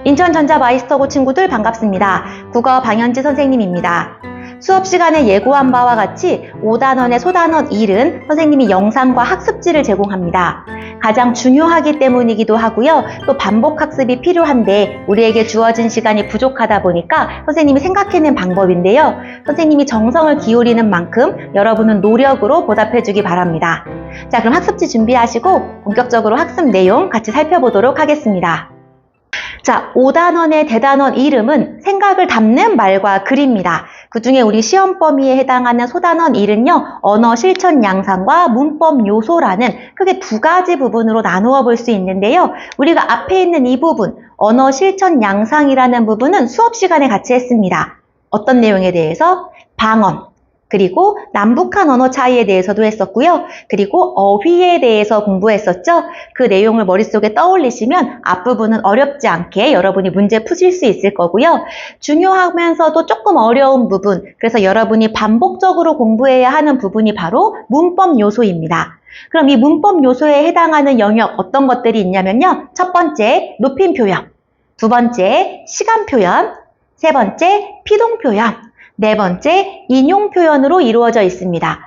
인천전자마이스터고 친구들 반갑습니다. 국어 방현지 선생님입니다. 수업 시간에 예고한 바와 같이 5단원의 소단원 1은 선생님이 영상과 학습지를 제공합니다. 가장 중요하기 때문이기도 하고요. 또 반복 학습이 필요한데 우리에게 주어진 시간이 부족하다 보니까 선생님이 생각해낸 방법인데요. 선생님이 정성을 기울이는 만큼 여러분은 노력으로 보답해주기 바랍니다. 자, 그럼 학습지 준비하시고 본격적으로 학습 내용 같이 살펴보도록 하겠습니다. 자, 5단원의 대단원 이름은 생각을 담는 말과 글입니다. 그 중에 우리 시험 범위에 해당하는 소단원 1은요, 언어 실천 양상과 문법 요소라는 크게 두 가지 부분으로 나누어 볼 수 있는데요. 우리가 앞에 있는 이 부분, 언어 실천 양상이라는 부분은 수업 시간에 같이 했습니다. 어떤 내용에 대해서? 방언. 그리고 남북한 언어 차이에 대해서도 했었고요. 그리고 어휘에 대해서 공부했었죠. 그 내용을 머릿속에 떠올리시면 앞부분은 어렵지 않게 여러분이 문제 푸실 수 있을 거고요. 중요하면서도 조금 어려운 부분, 그래서 여러분이 반복적으로 공부해야 하는 부분이 바로 문법 요소입니다. 그럼 이 문법 요소에 해당하는 영역 어떤 것들이 있냐면요. 첫 번째, 높임 표현. 두 번째, 시간 표현. 세 번째, 피동 표현. 네 번째, 인용 표현으로 이루어져 있습니다.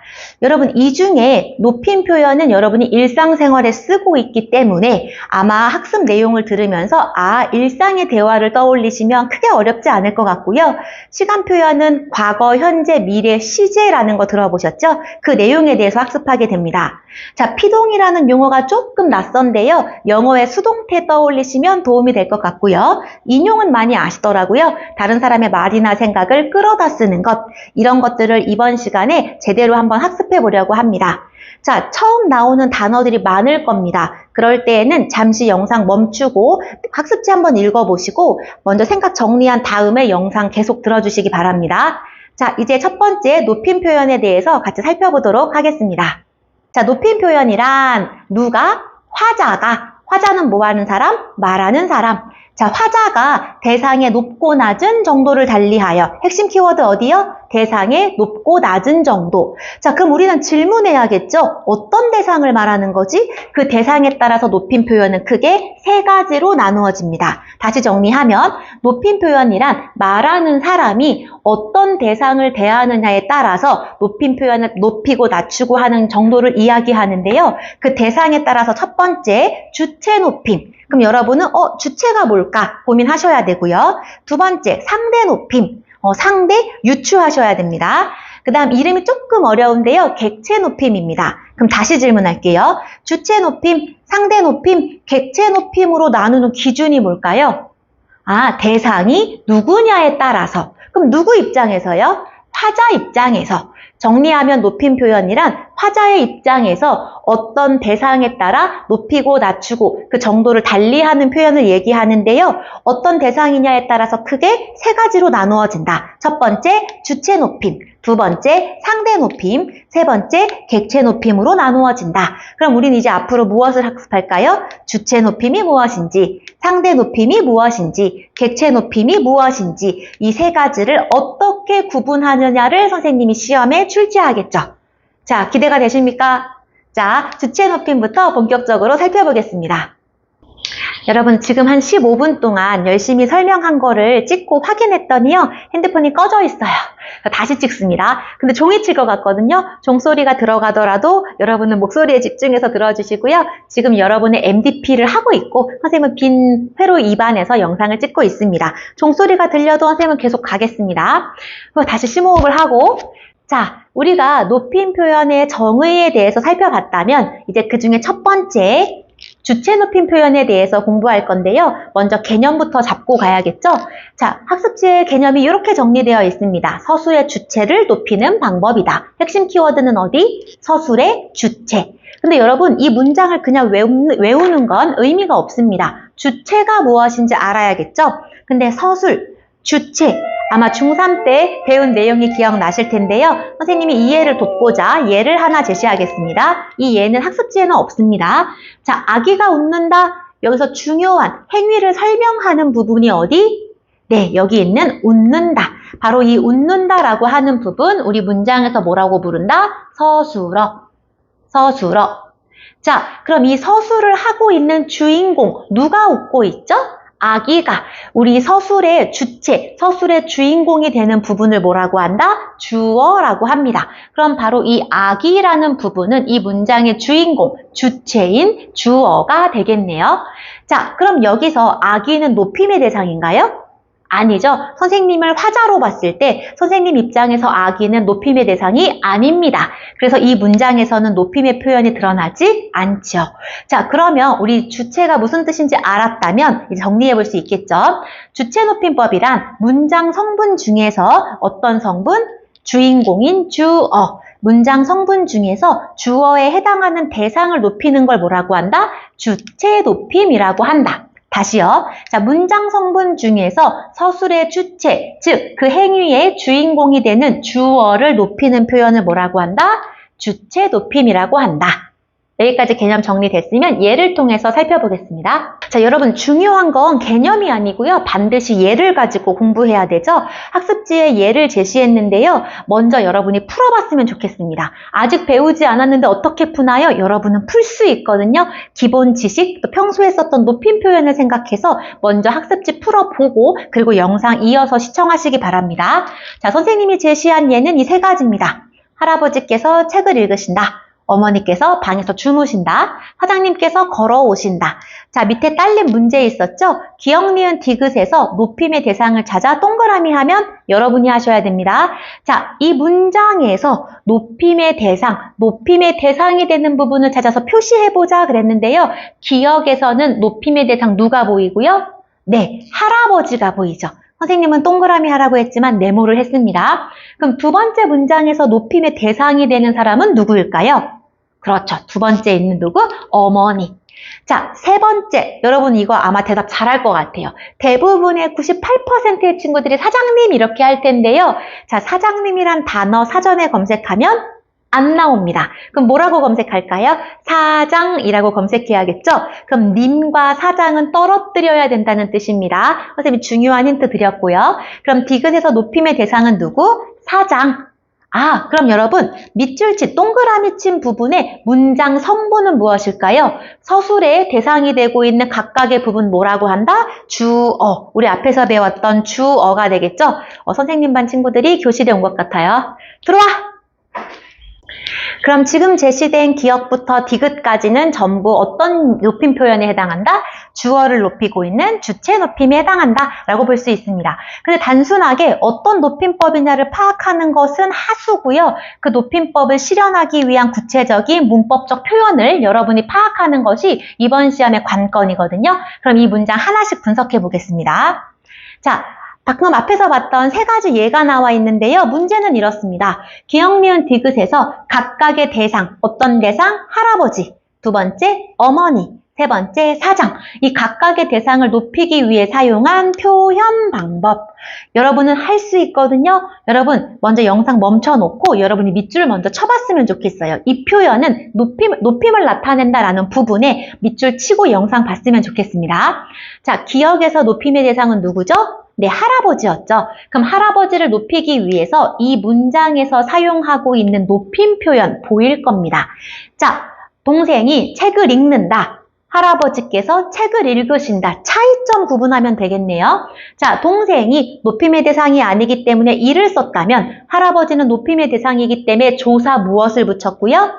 여러분, 이 중에 높임 표현은 여러분이 일상생활에 쓰고 있기 때문에 아마 학습 내용을 들으면서 일상의 대화를 떠올리시면 크게 어렵지 않을 것 같고요. 시간 표현은 과거, 현재, 미래, 시제라는 거 들어보셨죠? 그 내용에 대해서 학습하게 됩니다. 자, 피동이라는 용어가 조금 낯선데요. 영어의 수동태 떠올리시면 도움이 될 것 같고요. 인용은 많이 아시더라고요. 다른 사람의 말이나 생각을 끌어다 쓰는 것, 이런 것들을 이번 시간에 제대로 한번 학습해 보려고 합니다. 자, 처음 나오는 단어들이 많을 겁니다. 그럴 때에는 잠시 영상 멈추고 학습지 한번 읽어보시고 먼저 생각 정리한 다음에 영상 계속 들어주시기 바랍니다. 자, 이제 첫 번째 높임 표현에 대해서 같이 살펴보도록 하겠습니다. 자, 높임 표현이란 누가? 화자가. 화자는 뭐 하는 사람? 말하는 사람. 자, 화자가 대상의 높고 낮은 정도를 달리하여, 핵심 키워드 어디요? 대상의 높고 낮은 정도. 자, 그럼 우리는 질문해야겠죠? 어떤 대상을 말하는 거지? 그 대상에 따라서 높임 표현은 크게 세 가지로 나누어집니다. 다시 정리하면 높임 표현이란 말하는 사람이 어떤 대상을 대하느냐에 따라서 높임 표현을 높이고 낮추고 하는 정도를 이야기하는데요. 그 대상에 따라서 첫 번째, 주체 높임. 그럼 여러분은 주체가 뭘까 고민하셔야 되고요. 두 번째, 상대 높임. 상대 유추하셔야 됩니다. 그 다음 이름이 조금 어려운데요. 객체 높임입니다. 그럼 다시 질문할게요. 주체 높임, 상대 높임, 객체 높임으로 나누는 기준이 뭘까요? 대상이 누구냐에 따라서. 그럼 누구 입장에서요? 화자 입장에서. 정리하면 높임 표현이란 화자의 입장에서 어떤 대상에 따라 높이고 낮추고 그 정도를 달리하는 표현을 얘기하는데요. 어떤 대상이냐에 따라서 크게 세 가지로 나누어진다. 첫 번째, 주체 높임. 두 번째, 상대 높임. 세 번째, 객체 높임으로 나누어진다. 그럼 우리는 이제 앞으로 무엇을 학습할까요? 주체 높임이 무엇인지, 상대 높임이 무엇인지, 객체 높임이 무엇인지 이 세 가지를 어떻게 구분하느냐를 선생님이 시험에 출제하겠죠. 자, 기대가 되십니까? 자, 주체 높임부터 본격적으로 살펴보겠습니다. 여러분, 지금 한 15분 동안 열심히 설명한 거를 찍고 확인했더니요, 핸드폰이 꺼져 있어요. 다시 찍습니다. 근데 종이 칠 것 같거든요. 종소리가 들어가더라도 여러분은 목소리에 집중해서 들어주시고요. 지금 여러분의 MDP를 하고 있고 선생님은 빈 회로 입안에서 영상을 찍고 있습니다. 종소리가 들려도 선생님은 계속 가겠습니다. 다시 심호흡을 하고, 자, 우리가 높임 표현의 정의에 대해서 살펴봤다면 이제 그 중에 첫 번째, 주체 높임 표현에 대해서 공부할 건데요. 먼저 개념부터 잡고 가야겠죠? 자, 학습지의 개념이 이렇게 정리되어 있습니다. 서술의 주체를 높이는 방법이다. 핵심 키워드는 어디? 서술의 주체. 근데 여러분, 이 문장을 그냥 외우는 건 의미가 없습니다. 주체가 무엇인지 알아야겠죠? 근데 서술, 주체, 아마 중3 때 배운 내용이 기억나실 텐데요. 선생님이 이 예를 돕고자 예를 하나 제시하겠습니다. 이 예는 학습지에는 없습니다. 자, 아기가 웃는다. 여기서 중요한 행위를 설명하는 부분이 어디? 네, 여기 있는 웃는다. 바로 이 웃는다라고 하는 부분, 우리 문장에서 뭐라고 부른다? 서술어. 서술어. 자, 그럼 이 서술을 하고 있는 주인공, 누가 웃고 있죠? 아기가 우리 서술의 주체, 서술의 주인공이 되는 부분을 뭐라고 한다? 주어라고 합니다. 그럼 바로 이 아기라는 부분은 이 문장의 주인공, 주체인 주어가 되겠네요. 자, 그럼 여기서 아기는 높임의 대상인가요? 아니죠. 선생님을 화자로 봤을 때 선생님 입장에서 아기는 높임의 대상이 아닙니다. 그래서 이 문장에서는 높임의 표현이 드러나지 않죠. 자, 그러면 우리 주체가 무슨 뜻인지 알았다면 이제 정리해 볼 수 있겠죠. 주체 높임법이란 문장 성분 중에서 어떤 성분? 주인공인 주어. 문장 성분 중에서 주어에 해당하는 대상을 높이는 걸 뭐라고 한다? 주체 높임이라고 한다. 다시요. 자, 문장 성분 중에서 서술의 주체, 즉 그 행위의 주인공이 되는 주어를 높이는 표현을 뭐라고 한다? 주체 높임이라고 한다. 여기까지 개념 정리됐으면 예를 통해서 살펴보겠습니다. 자, 여러분 중요한 건 개념이 아니고요. 반드시 예를 가지고 공부해야 되죠. 학습지에 예를 제시했는데요. 먼저 여러분이 풀어봤으면 좋겠습니다. 아직 배우지 않았는데 어떻게 푸나요? 여러분은 풀 수 있거든요. 기본 지식, 또 평소에 썼던 높임 표현을 생각해서 먼저 학습지 풀어보고 그리고 영상 이어서 시청하시기 바랍니다. 자, 선생님이 제시한 예는 이 세 가지입니다. 할아버지께서 책을 읽으신다. 어머니께서 방에서 주무신다. 사장님께서 걸어오신다. 자, 밑에 딸린 문제 있었죠? 기억, 니은, 디귿에서 높임의 대상을 찾아 동그라미 하면 여러분이 하셔야 됩니다. 자, 이 문장에서 높임의 대상이 되는 부분을 찾아서 표시해보자 그랬는데요. 기억에서는 높임의 대상 누가 보이고요? 네, 할아버지가 보이죠. 선생님은 동그라미 하라고 했지만 네모를 했습니다. 그럼 두 번째 문장에서 높임의 대상이 되는 사람은 누구일까요? 그렇죠. 두 번째 있는 누구? 어머니. 자, 세 번째. 여러분 이거 아마 대답 잘할 것 같아요. 대부분의 98%의 친구들이 사장님 이렇게 할 텐데요. 자, 사장님이란 단어 사전에 검색하면 안 나옵니다. 그럼 뭐라고 검색할까요? 사장이라고 검색해야겠죠? 그럼 님과 사장은 떨어뜨려야 된다는 뜻입니다. 선생님이 중요한 힌트 드렸고요. 그럼 디귿에서 높임의 대상은 누구? 사장. 아, 그럼 여러분 밑줄치 동그라미 친 부분의 문장 성분은 무엇일까요? 서술의 대상이 되고 있는 각각의 부분 뭐라고 한다? 주어. 우리 앞에서 배웠던 주어가 되겠죠? 선생님 반 친구들이 교실에 온 것 같아요. 들어와! 그럼 지금 제시된 기억부터 디귿까지는 전부 어떤 높임 표현에 해당한다? 주어를 높이고 있는 주체 높임에 해당한다 라고 볼 수 있습니다. 근데 단순하게 어떤 높임법이냐를 파악하는 것은 하수고요. 그 높임법을 실현하기 위한 구체적인 문법적 표현을 여러분이 파악하는 것이 이번 시험의 관건이거든요. 그럼 이 문장 하나씩 분석해 보겠습니다. 자, 방금 앞에서 봤던 세 가지 예가 나와 있는데요. 문제는 이렇습니다. 기억, 니은, 디귿에서 각각의 대상, 어떤 대상? 할아버지. 두 번째, 어머니. 세 번째, 사장. 이 각각의 대상을 높이기 위해 사용한 표현 방법. 여러분은 할 수 있거든요. 여러분 먼저 영상 멈춰놓고 여러분이 밑줄 먼저 쳐봤으면 좋겠어요. 이 표현은 높임을 나타낸다라는 부분에 밑줄 치고 영상 봤으면 좋겠습니다. 자, 기억에서 높임의 대상은 누구죠? 네, 할아버지였죠. 그럼 할아버지를 높이기 위해서 이 문장에서 사용하고 있는 높임 표현 보일 겁니다. 자, 동생이 책을 읽는다. 할아버지께서 책을 읽으신다. 차이점 구분하면 되겠네요. 자, 동생이 높임의 대상이 아니기 때문에 이를 썼다면 할아버지는 높임의 대상이기 때문에 조사 무엇을 붙였고요?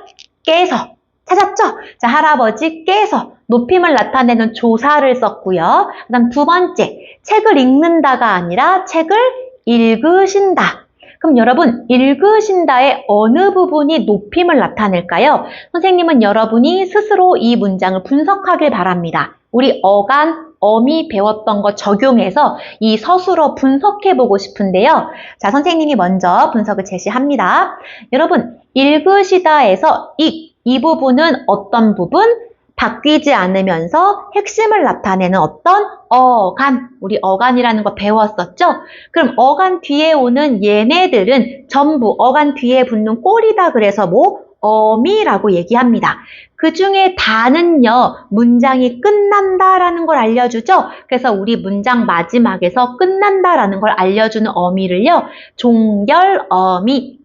깨서. 찾았죠? 자, 할아버지께서 높임을 나타내는 조사를 썼고요. 그 다음 두 번째, 책을 읽는다가 아니라 책을 읽으신다. 그럼 여러분, 읽으신다의 어느 부분이 높임을 나타낼까요? 선생님은 여러분이 스스로 이 문장을 분석하길 바랍니다. 우리 어간, 어미 배웠던 거 적용해서 이 서술어 분석해보고 싶은데요. 자, 선생님이 먼저 분석을 제시합니다. 여러분, 읽으시다에서 이 부분은 어떤 부분? 바뀌지 않으면서 핵심을 나타내는 어떤 어간, 우리 어간이라는 거 배웠었죠? 그럼 어간 뒤에 오는 얘네들은 전부 어간 뒤에 붙는 꼴이다 그래서 뭐? 어미라고 얘기합니다. 그 중에 다는요, 문장이 끝난다라는 걸 알려주죠? 그래서 우리 문장 마지막에서 끝난다라는 걸 알려주는 어미를요, 종결 어미.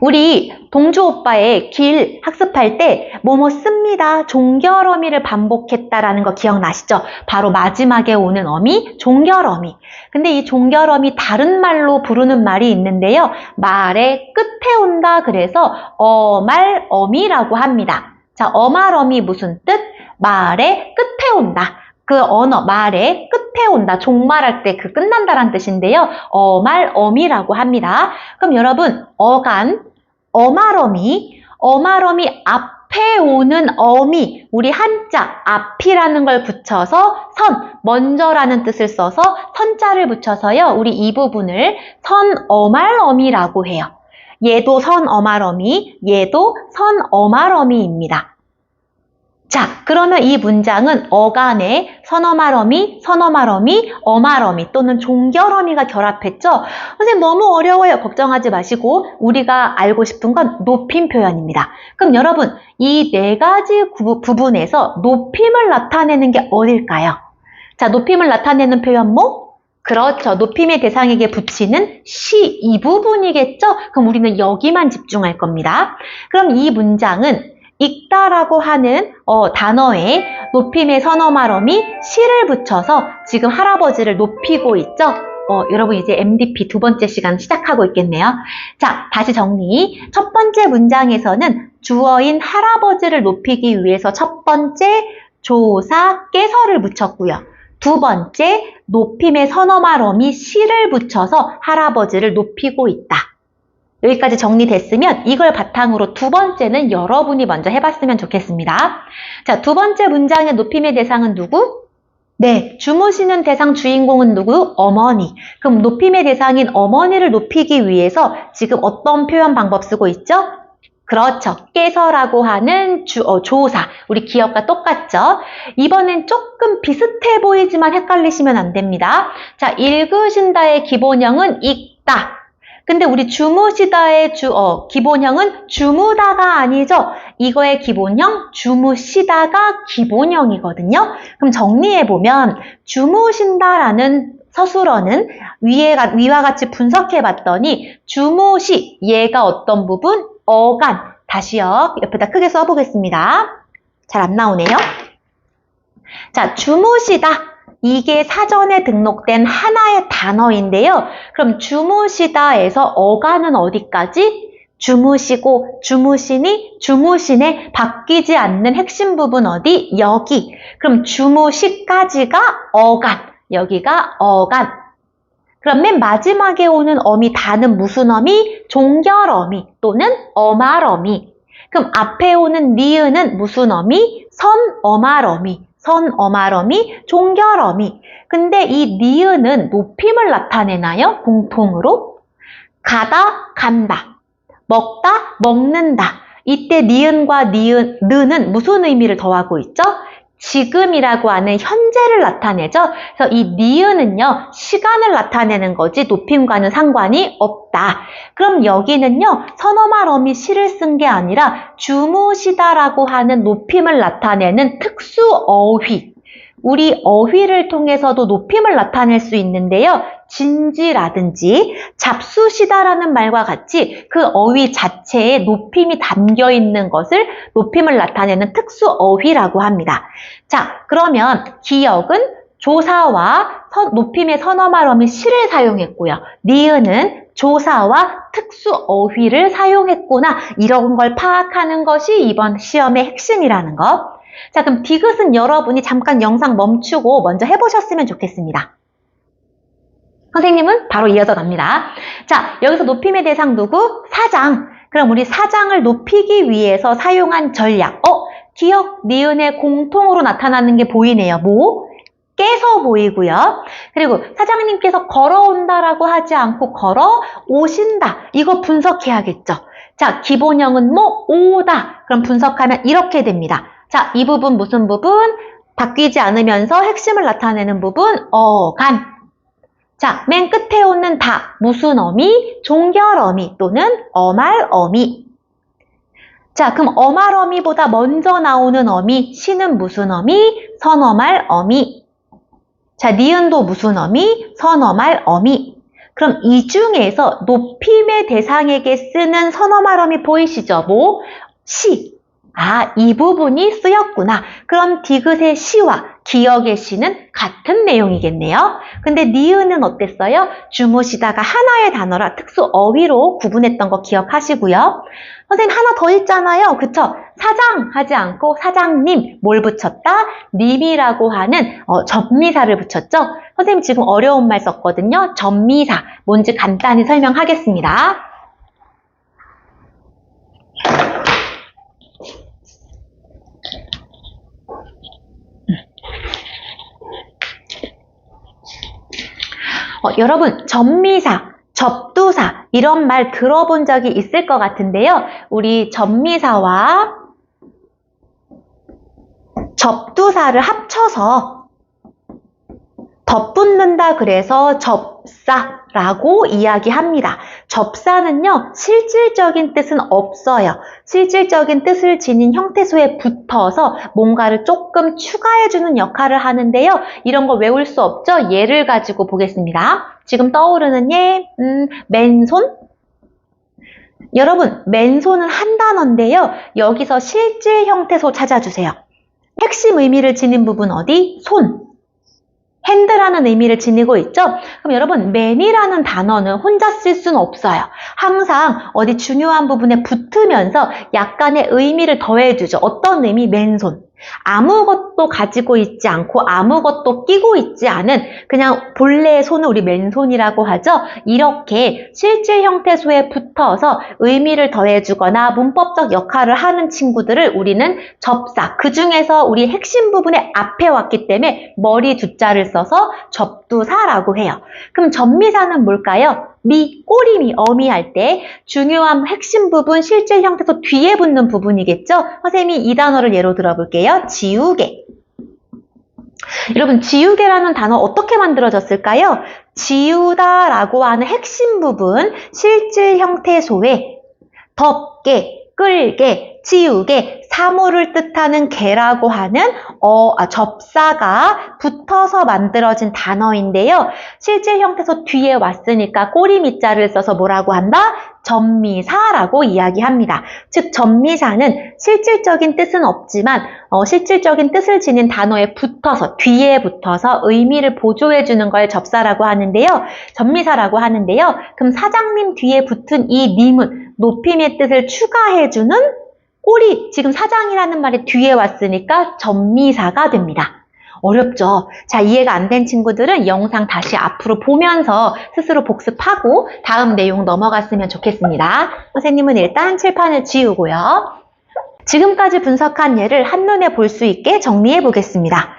우리 동주 오빠의 길 학습할 때 뭐뭐 씁니다. 종결어미를 반복했다라는 거 기억나시죠? 바로 마지막에 오는 어미, 종결어미. 근데 이 종결어미 다른 말로 부르는 말이 있는데요. 말의 끝에 온다 그래서 어말어미라고 합니다. 자, 어말어미 무슨 뜻? 말의 끝에 온다. 그 언어, 말의 끝에 온다. 종말할 때 그 끝난다란 뜻인데요. 어말어미라고 합니다. 그럼 여러분, 어간, 어말어미, 어말어미 앞에 오는 어미, 우리 한자 앞이라는 걸 붙여서 선, 먼저라는 뜻을 써서 선자를 붙여서요. 우리 이 부분을 선어말어미라고 해요. 얘도 선어말어미, 얘도 선어말어미입니다. 자, 그러면 이 문장은 어간에 선어말어미, 선어말어미, 어말어미 또는 종결어미가 결합했죠? 선생님 너무 어려워요. 걱정하지 마시고 우리가 알고 싶은 건 높임 표현입니다. 그럼 여러분, 이 네 가지 부분에서 높임을 나타내는 게 어딜까요? 자, 높임을 나타내는 표현목? 그렇죠. 높임의 대상에게 붙이는 시 이 부분이겠죠? 그럼 우리는 여기만 집중할 겁니다. 그럼 이 문장은 읽다라고 하는 단어에 높임의 선어말어미 시를 붙여서 지금 할아버지를 높이고 있죠? 여러분 이제 MDP 두 번째 시간 시작하고 있겠네요. 자, 다시 정리. 첫 번째 문장에서는 주어인 할아버지를 높이기 위해서 첫 번째 조사 깨서를 붙였고요. 두 번째 높임의 선어말어미 시를 붙여서 할아버지를 높이고 있다. 여기까지 정리됐으면 이걸 바탕으로 두 번째는 여러분이 먼저 해봤으면 좋겠습니다. 자, 두 번째 문장의 높임의 대상은 누구? 네, 주무시는 대상 주인공은 누구? 어머니. 그럼 높임의 대상인 어머니를 높이기 위해서 지금 어떤 표현 방법 쓰고 있죠? 그렇죠. 깨서라고 하는 조사. 우리 기억과 똑같죠? 이번엔 조금 비슷해 보이지만 헷갈리시면 안 됩니다. 자, 읽으신다의 기본형은 읽다. 근데 우리 주무시다의 기본형은 주무다가 아니죠? 이거의 기본형 주무시다가 기본형이거든요. 그럼 정리해보면 주무신다라는 서술어는 위와 같이 분석해봤더니 주무시, 얘가 어떤 부분? 어간. 다시요. 옆에다 크게 써보겠습니다. 잘 안 나오네요. 자, 주무시다. 이게 사전에 등록된 하나의 단어인데요. 그럼 주무시다에서 어간은 어디까지? 주무시고, 주무시니, 주무시네 바뀌지 않는 핵심 부분 어디? 여기. 그럼 주무시까지가 어간. 여기가 어간. 그럼 맨 마지막에 오는 어미 다는 무슨 어미? 종결어미 또는 어말어미. 그럼 앞에 오는 니은은 무슨 어미? 선어말어미. 선어말어미, 종결어미. 근데 이 니은은 높임을 나타내나요? 공통으로? 가다, 간다. 먹다, 먹는다. 이때 니은과 느는 무슨 의미를 더하고 있죠? 지금이라고 하는 현재를 나타내죠. 그래서 이 니은은요, 시간을 나타내는 거지 높임과는 상관이 없다. 그럼 여기는요, 선어말어미 시를 쓴 게 아니라 주무시다라고 하는 높임을 나타내는 특수 어휘. 우리 어휘를 통해서도 높임을 나타낼 수 있는데요. 진지라든지 잡수시다라는 말과 같이 그 어휘 자체에 높임이 담겨 있는 것을 높임을 나타내는 특수 어휘라고 합니다. 자, 그러면 기역은 조사와 높임의 선어말어미 시를 사용했고요. 니은은 조사와 특수 어휘를 사용했구나. 이런 걸 파악하는 것이 이번 시험의 핵심이라는 것. 자, 그럼 디귿은 여러분이 잠깐 영상 멈추고 먼저 해보셨으면 좋겠습니다. 선생님은 바로 이어서 갑니다. 자, 여기서 높임의 대상 누구? 사장. 그럼 우리 사장을 높이기 위해서 사용한 전략. 기역, 니은의 공통으로 나타나는 게 보이네요. 뭐? 깨서 보이고요. 그리고 사장님께서 걸어온다라고 하지 않고 걸어오신다. 이거 분석해야겠죠. 자, 기본형은 뭐? 오다. 그럼 분석하면 이렇게 됩니다. 자, 이 부분 무슨 부분? 바뀌지 않으면서 핵심을 나타내는 부분, 어간. 자, 맨 끝에 오는 다, 무슨 어미? 종결어미 또는 어말어미. 자, 그럼 어말어미보다 먼저 나오는 어미, 시는 무슨 어미? 선어말어미. 자, 니은도 무슨 어미? 선어말어미. 그럼 이 중에서 높임의 대상에게 쓰는 선어말음이 보이시죠? 뭐? 시. 아, 이 부분이 쓰였구나. 그럼 디귿의 시와 기역의 시는 같은 내용이겠네요. 근데 니은은 어땠어요? 주무시다가 하나의 단어라 특수 어휘로 구분했던 거 기억하시고요. 선생님 하나 더 있잖아요. 그쵸? 사장 하지 않고 사장님 뭘 붙였다? 님이라고 하는 접미사를 붙였죠? 선생님 지금 어려운 말 썼거든요. 접미사 뭔지 간단히 설명하겠습니다. 여러분 접미사, 접두사 이런 말 들어본 적이 있을 것 같은데요. 우리 접미사와 접두사를 합쳐서 덧붙는다 그래서 접사라고 이야기합니다. 접사는요, 실질적인 뜻은 없어요. 실질적인 뜻을 지닌 형태소에 붙어서 뭔가를 조금 추가해주는 역할을 하는데요. 이런 거 외울 수 없죠? 예를 가지고 보겠습니다. 지금 떠오르는 예, 맨손? 여러분, 맨손은 한 단어인데요. 여기서 실질 형태소 찾아주세요. 핵심 의미를 지닌 부분 어디? 손. 핸드라는 의미를 지니고 있죠? 그럼 여러분, 맨이라는 단어는 혼자 쓸 수는 없어요. 항상 어디 중요한 부분에 붙으면서 약간의 의미를 더해주죠. 어떤 의미? 맨손. 아무것도 가지고 있지 않고 아무것도 끼고 있지 않은 그냥 본래의 손을 우리 맨손이라고 하죠. 이렇게 실질 형태소에 붙어서 의미를 더해주거나 문법적 역할을 하는 친구들을 우리는 접사, 그 중에서 우리 핵심 부분에 앞에 왔기 때문에 머리 두자를 써서 접두사라고 해요. 그럼 접미사는 뭘까요? 미, 꼬리미, 어미할 때 중요한 핵심 부분, 실질 형태소 뒤에 붙는 부분이겠죠? 선생님이 이 단어를 예로 들어볼게요. 지우개. 여러분, 지우개라는 단어 어떻게 만들어졌을까요? 지우다라고 하는 핵심 부분, 실질 형태소에 덮개, 끌개, 지우개, 사물을 뜻하는 개라고 하는 접사가 붙어서 만들어진 단어인데요. 실질 형태소 뒤에 왔으니까 꼬리미자를 써서 뭐라고 한다? 접미사라고 이야기합니다. 즉 접미사는 실질적인 뜻은 없지만 실질적인 뜻을 지닌 단어에 붙어서 뒤에 붙어서 의미를 보조해주는 걸 접사라고 하는데요. 접미사라고 하는데요. 그럼 사장님 뒤에 붙은 이 님은 높임의 뜻을 추가해주는 꼬리, 지금 사장이라는 말이 뒤에 왔으니까 접미사가 됩니다. 어렵죠? 자, 이해가 안 된 친구들은 영상 다시 앞으로 보면서 스스로 복습하고 다음 내용 넘어갔으면 좋겠습니다. 선생님은 일단 칠판을 지우고요. 지금까지 분석한 예를 한눈에 볼 수 있게 정리해 보겠습니다.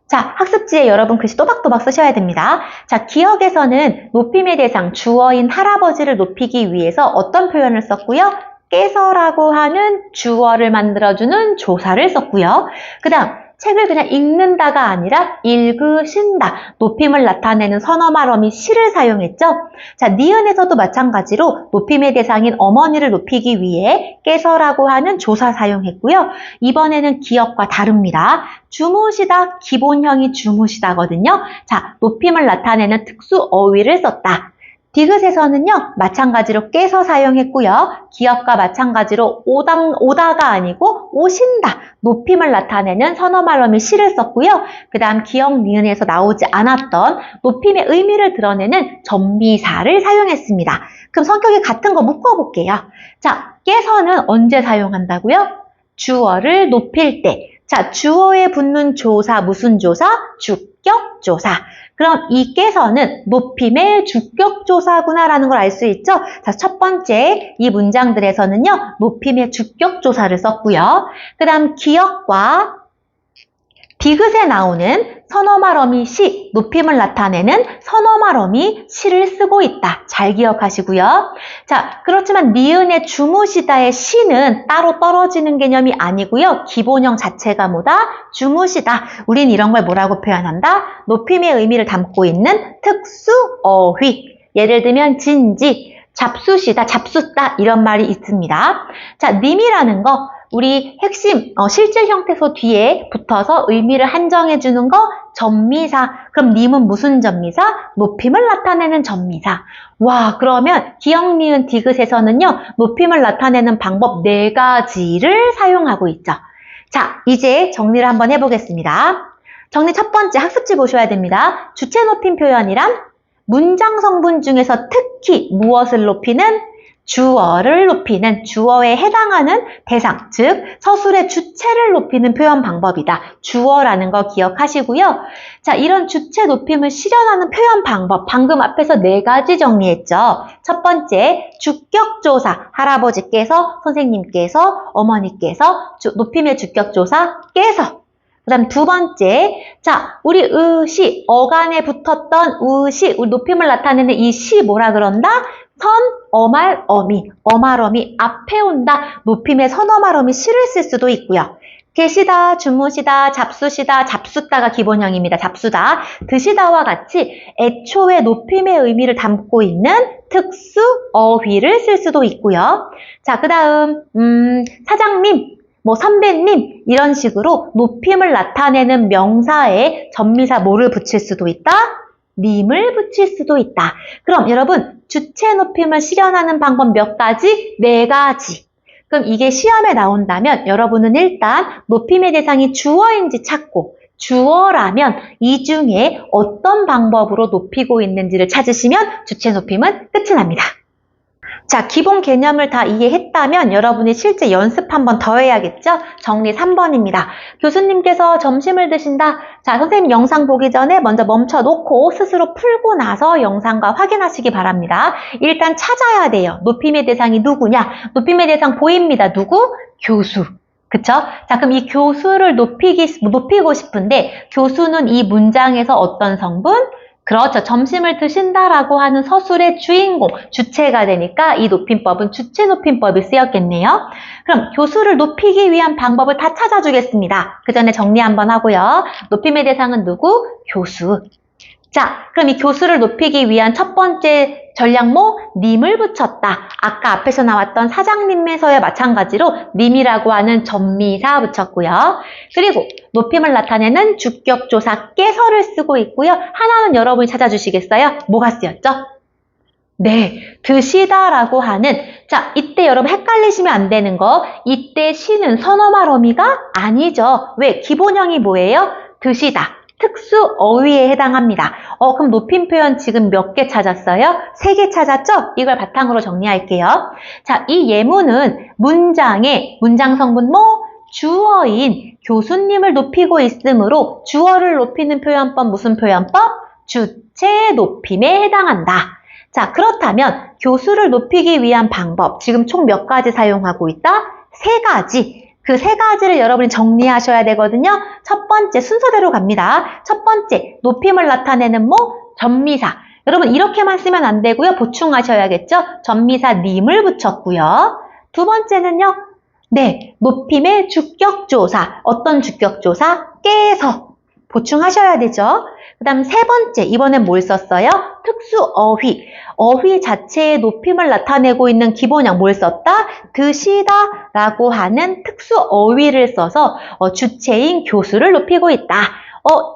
자, 학습지에 여러분 글씨 또박또박 쓰셔야 됩니다. 자, 기역에서는 높임의 대상, 주어인 할아버지를 높이기 위해서 어떤 표현을 썼고요? 깨서라고 하는 주어를 만들어주는 조사를 썼고요. 그 다음 책을 그냥 읽는다가 아니라 읽으신다, 높임을 나타내는 선어말어미 시를 사용했죠. 자, 니은에서도 마찬가지로 높임의 대상인 어머니를 높이기 위해 깨서라고 하는 조사 사용했고요. 이번에는 기역과 다릅니다. 주무시다, 기본형이 주무시다거든요. 자, 높임을 나타내는 특수 어휘를 썼다. 디귿에서는요, 마찬가지로 깨서 사용했고요. 기역과 마찬가지로 오다가 아니고 오신다, 높임을 나타내는 선어말어미 시를 썼고요. 그 다음 기역, 니은에서 나오지 않았던 높임의 의미를 드러내는 접미사를 사용했습니다. 그럼 성격이 같은 거 묶어볼게요. 자, 깨서는 언제 사용한다고요? 주어를 높일 때. 자, 주어에 붙는 조사, 무슨 조사? 주격조사. 그럼 이 깨서는 높임의 주격조사구나라는 걸 알 수 있죠? 자, 첫 번째 이 문장들에서는요, 높임의 주격조사를 썼고요. 그 다음 기역과 디귿에 나오는 선어말어미 시, 높임을 나타내는 선어말어미 시를 쓰고 있다. 잘 기억하시고요. 자, 그렇지만 니은의 주무시다의 시는 따로 떨어지는 개념이 아니고요. 기본형 자체가 뭐다? 주무시다. 우린 이런 걸 뭐라고 표현한다? 높임의 의미를 담고 있는 특수 어휘. 예를 들면 진지, 잡수시다, 잡숫다 이런 말이 있습니다. 자, 님이라는 거 우리 핵심 실질 형태소 뒤에 붙어서 의미를 한정해 주는 거 접미사. 그럼 님은 무슨 접미사? 높임을 나타내는 접미사. 와, 그러면 기역, 니은, 디귿에서는요, 높임을 나타내는 방법 4가지를 사용하고 있죠. 자, 이제 정리를 한번 해보겠습니다. 정리 첫 번째 학습지 보셔야 됩니다. 주체 높임 표현이란 문장 성분 중에서 특히 무엇을 높이는? 주어를 높이는, 주어에 해당하는 대상, 즉 서술의 주체를 높이는 표현 방법이다. 주어라는 거 기억하시고요. 자, 이런 주체 높임을 실현하는 표현 방법, 방금 앞에서 4가지 정리했죠. 첫 번째, 주격조사, 할아버지께서, 선생님께서, 어머니께서, 높임의 주격조사께서. 그 다음 두 번째, 자, 우리 의시, 어간에 붙었던 의시, 우리 높임을 나타내는 이 시 뭐라 그런다? 선, 어말, 어미, 어말, 어미, 앞에 온다, 높임의 선, 어말, 어미, 시를 쓸 수도 있고요. 계시다, 주무시다, 잡수시다, 잡수다가 기본형입니다. 잡수다, 드시다와 같이 애초에 높임의 의미를 담고 있는 특수 어휘를 쓸 수도 있고요. 자, 그 다음, 사장님, 선배님, 이런 식으로 높임을 나타내는 명사에 접미사 뭐를 붙일 수도 있다? 님을 붙일 수도 있다. 그럼 여러분, 주체 높임을 실현하는 방법 몇 가지? 4가지. 그럼 이게 시험에 나온다면 여러분은 일단 높임의 대상이 주어인지 찾고, 주어라면 이 중에 어떤 방법으로 높이고 있는지를 찾으시면 주체 높임은 끝이 납니다. 자, 기본 개념을 다 이해했다면 여러분이 실제 연습 한번 더 해야겠죠? 정리 3번입니다. 교수님께서 점심을 드신다. 자, 선생님 영상 보기 전에 먼저 멈춰놓고 스스로 풀고 나서 영상과 확인하시기 바랍니다. 일단 찾아야 돼요. 높임의 대상이 누구냐? 높임의 대상 보입니다. 누구? 교수. 그쵸? 자, 그럼 이 교수를 높이고 싶은데 교수는 이 문장에서 어떤 성분? 그렇죠. 점심을 드신다라고 하는 서술의 주인공, 주체가 되니까 이 높임법은 주체 높임법이 쓰였겠네요. 그럼 교수를 높이기 위한 방법을 다 찾아주겠습니다. 그 전에 정리 한번 하고요. 높임의 대상은 누구? 교수. 자, 그럼 이 교수를 높이기 위한 첫 번째 전략모, 님을 붙였다. 아까 앞에서 나왔던 사장님에서의 마찬가지로 님이라고 하는 접미사 붙였고요. 그리고 높임을 나타내는 주격조사께서를 쓰고 있고요. 하나는 여러분이 찾아주시겠어요? 뭐가 쓰였죠? 네, 드시다라고 하는, 자, 이때 여러분 헷갈리시면 안 되는 거, 이때 시는 선어말 어미가 아니죠. 왜? 기본형이 뭐예요? 드시다. 특수 어휘에 해당합니다. 그럼 높임 표현 지금 몇 개 찾았어요? 3개 찾았죠? 이걸 바탕으로 정리할게요. 자, 이 예문은 문장의 문장 성분 주어인 교수님을 높이고 있으므로 주어를 높이는 표현법 무슨 표현법? 주체 높임에 해당한다. 자, 그렇다면 교수를 높이기 위한 방법 지금 총 몇 가지 사용하고 있다? 3가지. 그 3가지를 여러분이 정리하셔야 되거든요. 첫 번째 순서대로 갑니다. 첫 번째 높임을 나타내는 접미사. 여러분 이렇게만 쓰면 안 되고요. 보충하셔야겠죠. 접미사 님을 붙였고요. 두 번째는요. 네, 높임의 주격조사. 어떤 주격조사? 깨서. 보충하셔야 되죠. 그 다음 세 번째, 이번엔 뭘 썼어요? 특수 어휘. 어휘 자체의 높임을 나타내고 있는 기본형 뭘 썼다? 드시다 라고 하는 특수 어휘를 써서 주체인 교수를 높이고 있다.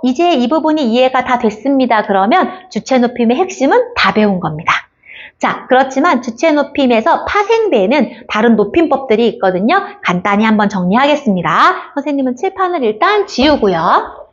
이제 이 부분이 이해가 다 됐습니다. 그러면 주체 높임의 핵심은 다 배운 겁니다. 자, 그렇지만 주체 높임에서 파생되는 다른 높임법들이 있거든요. 간단히 한번 정리하겠습니다. 선생님은 칠판을 일단 지우고요.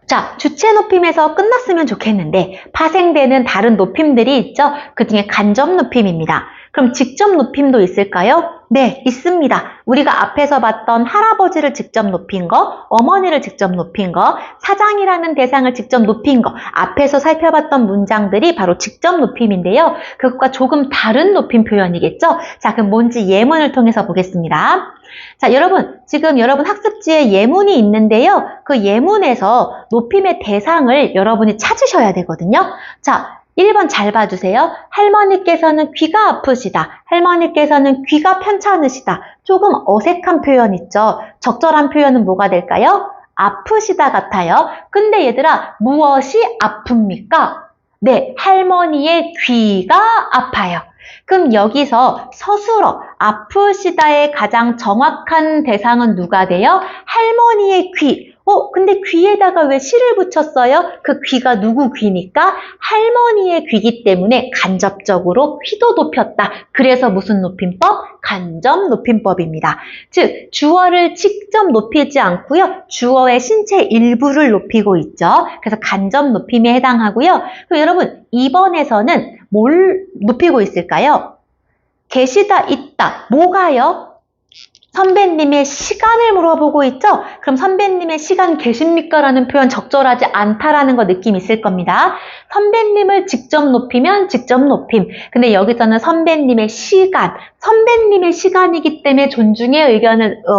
자, 주체 높임에서 끝났으면 좋겠는데 파생되는 다른 높임들이 있죠. 그 중에 간접 높임입니다. 그럼 직접 높임도 있을까요? 네, 있습니다. 우리가 앞에서 봤던 할아버지를 직접 높인 거, 어머니를 직접 높인 거, 사장이라는 대상을 직접 높인 거, 앞에서 살펴봤던 문장들이 바로 직접 높임인데요. 그것과 조금 다른 높임 표현이겠죠? 자, 그럼 뭔지 예문을 통해서 보겠습니다. 자, 여러분, 지금 여러분 학습지에 예문이 있는데요. 그 예문에서 높임의 대상을 여러분이 찾으셔야 되거든요. 자, 1번 잘 봐주세요. 할머니께서는 귀가 아프시다. 할머니께서는 귀가 편찮으시다. 조금 어색한 표현 있죠. 적절한 표현은 뭐가 될까요? 아프시다 같아요. 근데 얘들아, 무엇이 아픕니까? 네, 할머니의 귀가 아파요. 그럼 여기서 서술어, 아프시다의 가장 정확한 대상은 누가 돼요? 할머니의 귀. 근데 귀에다가 왜 시를 붙였어요? 그 귀가 누구 귀니까? 할머니의 귀기 때문에 간접적으로 귀도 높였다. 그래서 무슨 높임법? 간접 높임법입니다. 즉, 주어를 직접 높이지 않고요. 주어의 신체 일부를 높이고 있죠. 그래서 간접 높임에 해당하고요. 그럼 여러분, 2번에서는 뭘 높이고 있을까요? 계시다, 있다. 뭐가요? 선배님의 시간을 물어보고 있죠? 그럼 선배님의 시간 계십니까? 라는 표현 적절하지 않다라는 거 느낌 있을 겁니다. 선배님을 직접 높이면 직접 높임. 근데 여기서는 선배님의 시간이기 때문에 존중의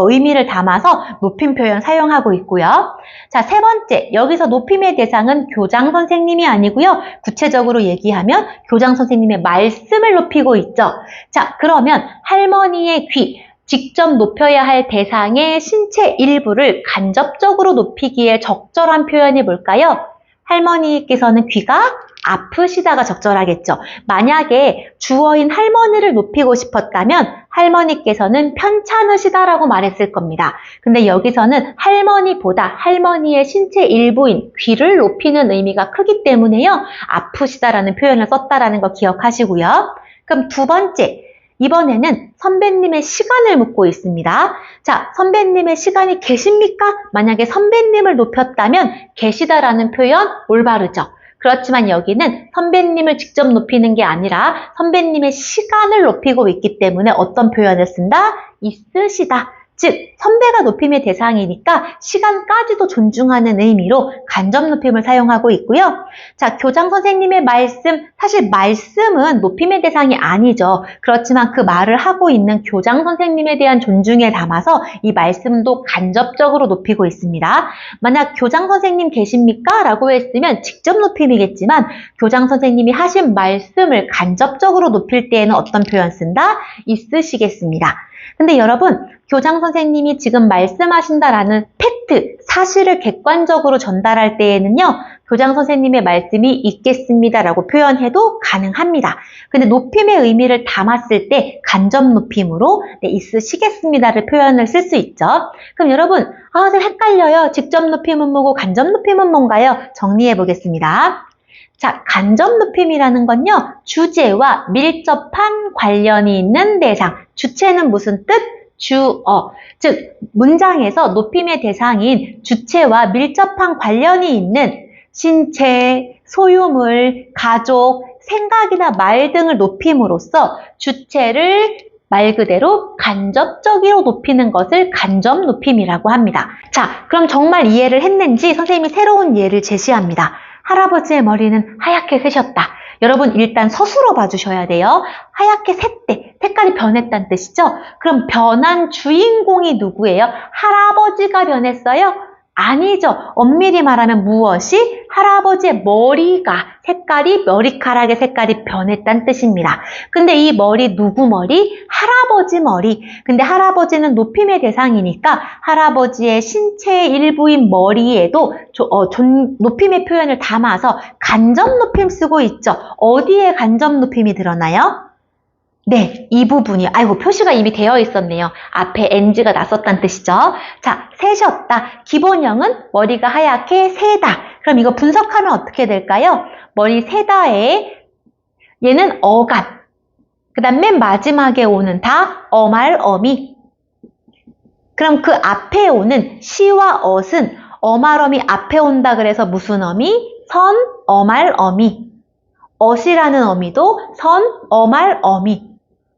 의미를 담아서 높임 표현 사용하고 있고요. 자, 세 번째, 여기서 높임의 대상은 교장 선생님이 아니고요. 구체적으로 얘기하면 교장 선생님의 말씀을 높이고 있죠. 자, 그러면 할머니의 귀, 직접 높여야 할 대상의 신체 일부를 간접적으로 높이기에 적절한 표현이 뭘까요? 할머니께서는 귀가 아프시다가 적절하겠죠. 만약에 주어인 할머니를 높이고 싶었다면 할머니께서는 편찮으시다라고 말했을 겁니다. 근데 여기서는 할머니보다 할머니의 신체 일부인 귀를 높이는 의미가 크기 때문에요. 아프시다라는 표현을 썼다라는 거 기억하시고요. 그럼 두 번째. 이번에는 선배님의 시간을 묻고 있습니다. 자, 선배님의 시간이 계십니까? 만약에 선배님을 높였다면 계시다라는 표현 올바르죠. 그렇지만 여기는 선배님을 직접 높이는 게 아니라 선배님의 시간을 높이고 있기 때문에 어떤 표현을 쓴다? 있으시다. 즉, 선배가 높임의 대상이니까 시간까지도 존중하는 의미로 간접 높임을 사용하고 있고요. 자, 교장 선생님의 말씀, 사실 말씀은 높임의 대상이 아니죠. 그렇지만 그 말을 하고 있는 교장 선생님에 대한 존중에 담아서 이 말씀도 간접적으로 높이고 있습니다. 만약 교장 선생님 계십니까? 라고 했으면 직접 높임이겠지만 교장 선생님이 하신 말씀을 간접적으로 높일 때에는 어떤 표현 쓴다? 있으시겠습니다. 근데 여러분, 교장 선생님이 지금 말씀하신다라는 팩트, 사실을 객관적으로 전달할 때에는요, 교장 선생님의 말씀이 있겠습니다라고 표현해도 가능합니다. 근데 높임의 의미를 담았을 때 간접 높임으로 있으시겠습니다를 표현을 쓸 수 있죠. 그럼 여러분, 좀 헷갈려요. 직접 높임은 뭐고 간접 높임은 뭔가요? 정리해 보겠습니다. 자, 간접 높임이라는 건요, 주제와 밀접한 관련이 있는 대상. 주체는 무슨 뜻? 주어. 즉, 문장에서 높임의 대상인 주체와 밀접한 관련이 있는 신체, 소유물, 가족, 생각이나 말 등을 높임으로써 주체를 말 그대로 간접적으로 높이는 것을 간접 높임이라고 합니다. 자, 그럼 정말 이해를 했는지 선생님이 새로운 예를 제시합니다. 할아버지의 머리는 하얗게 새셨다. 여러분 일단 서술어 봐주셔야 돼요. 하얗게 샜대. 색깔이 변했다는 뜻이죠? 그럼 변한 주인공이 누구예요? 할아버지가 변했어요? 아니죠. 엄밀히 말하면 무엇이? 할아버지의 머리가 머리카락의 색깔이 변했다는 뜻입니다. 근데 이 머리 누구 머리? 할아버지 머리. 근데 할아버지는 높임의 대상이니까 할아버지의 신체의 일부인 머리에도 높임의 표현을 담아서 간접 높임 쓰고 있죠. 어디에 간접 높임이 드러나요? 네, 이 부분이, 아이고, 표시가 이미 되어 있었네요. 앞에 NG가 났었다는 뜻이죠. 자, 새셨다. 기본형은 머리가 하얗게 새다. 그럼 이거 분석하면 어떻게 될까요? 머리 새다에 얘는 어감. 그 다음 맨 마지막에 오는 다 어말, 어미. 그럼 그 앞에 오는 시와 엇은 어말, 어미 앞에 온다 그래서 무슨 어미? 선, 어말, 어미. 엇이라는 어미도 선, 어말, 어미.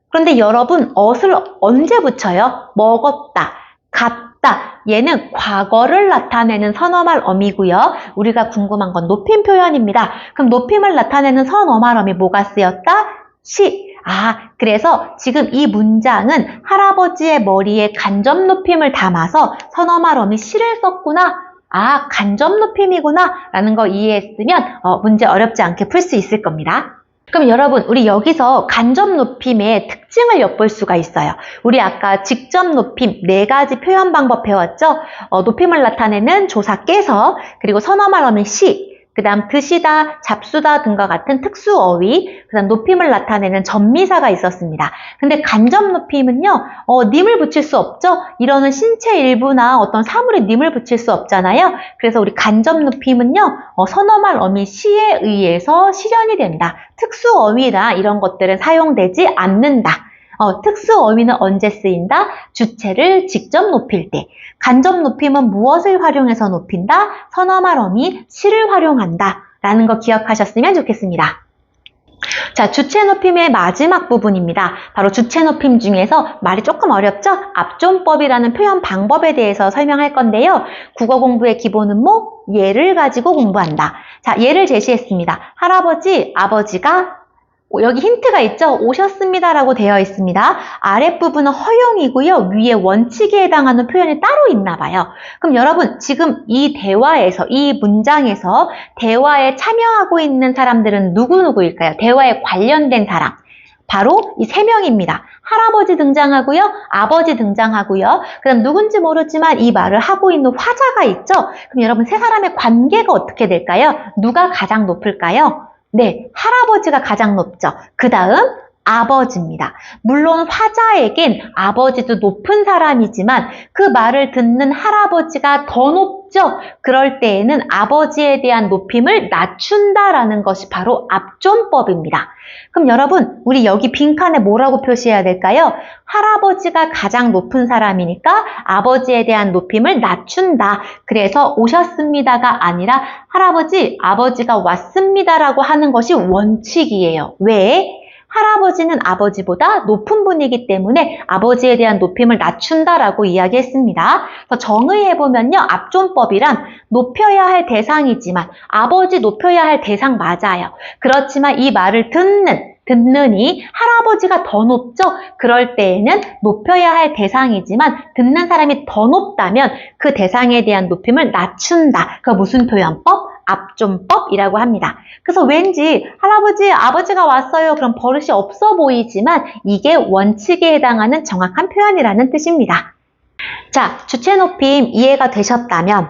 그런데 여러분, 엇을 언제 붙여요? 먹었다, 갔다. 얘는 과거를 나타내는 선어말 어미고요. 우리가 궁금한 건 높임 표현입니다. 그럼 높임을 나타내는 선어말 어미 뭐가 쓰였다? 시. 그래서 지금 이 문장은 할아버지의 머리에 간접 높임을 담아서 선어말 어미 시를 썼구나. 간접 높임이구나 라는 거 이해했으면 문제 어렵지 않게 풀 수 있을 겁니다. 그럼 여러분, 우리 여기서 간접 높임의 특징을 엿볼 수가 있어요. 우리 아까 직접 높임 4가지 표현 방법 배웠죠? 높임을 나타내는 조사 깨서, 그리고 선어말 어미 시, 그 다음 드시다, 잡수다 등과 같은 특수어휘, 그 다음 높임을 나타내는 전미사가 있었습니다. 근데 간접 높임은요, 님을 붙일 수 없죠? 이러는 신체 일부나 어떤 사물에 님을 붙일 수 없잖아요. 그래서 우리 간접 높임은요, 선어말 어미 시에 의해서 실현이 된다. 특수어휘나 이런 것들은 사용되지 않는다. 특수어휘는 언제 쓰인다? 주체를 직접 높일 때. 간접 높임은 무엇을 활용해서 높인다? 선어말 어미 시를 활용한다. 라는 거 기억하셨으면 좋겠습니다. 자, 주체 높임의 마지막 부분입니다. 바로 주체 높임 중에서 말이 조금 어렵죠? 압존법이라는 표현 방법에 대해서 설명할 건데요. 국어 공부의 기본은 예를 가지고 공부한다. 자, 예를 제시했습니다. 할아버지, 아버지가 여기 힌트가 있죠? 오셨습니다라고 되어 있습니다. 아랫부분은 허용이고요. 위에 원칙에 해당하는 표현이 따로 있나 봐요. 그럼 여러분 지금 이 대화에서, 이 문장에서 대화에 참여하고 있는 사람들은 누구누구일까요? 대화에 관련된 사람. 바로 이 세 명입니다. 할아버지 등장하고요. 아버지 등장하고요. 그 다음 누군지 모르지만 이 말을 하고 있는 화자가 있죠? 그럼 여러분 세 사람의 관계가 어떻게 될까요? 누가 가장 높을까요? 네, 할아버지가 가장 높죠. 그 다음 아버지입니다. 물론 화자에겐 아버지도 높은 사람이지만 그 말을 듣는 할아버지가 더 높죠. 그럴 때에는 아버지에 대한 높임을 낮춘다라는 것이 바로 압존법입니다. 그럼 여러분, 우리 여기 빈칸에 뭐라고 표시해야 될까요? 할아버지가 가장 높은 사람이니까 아버지에 대한 높임을 낮춘다. 그래서 오셨습니다가 아니라 할아버지, 아버지가 왔습니다라고 하는 것이 원칙이에요. 왜? 할아버지는 아버지보다 높은 분이기 때문에 아버지에 대한 높임을 낮춘다라고 이야기했습니다. 그래서 정의해보면요. 압존법이란 높여야 할 대상이지만 아버지 높여야 할 대상 맞아요. 그렇지만 이 말을 듣느니 할아버지가 더 높죠? 그럴 때에는 높여야 할 대상이지만 듣는 사람이 더 높다면 그 대상에 대한 높임을 낮춘다. 그 무슨 표현법? 압존법이라고 합니다. 그래서 왠지 할아버지, 아버지가 왔어요. 그럼 버릇이 없어 보이지만 이게 원칙에 해당하는 정확한 표현이라는 뜻입니다. 자, 주체 높임 이해가 되셨다면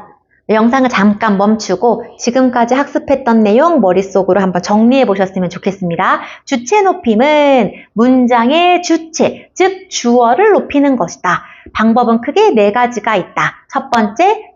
영상을 잠깐 멈추고 지금까지 학습했던 내용 머릿속으로 한번 정리해 보셨으면 좋겠습니다. 주체 높임은 문장의 주체, 즉 주어를 높이는 것이다. 방법은 크게 네 가지가 있다. 첫 번째,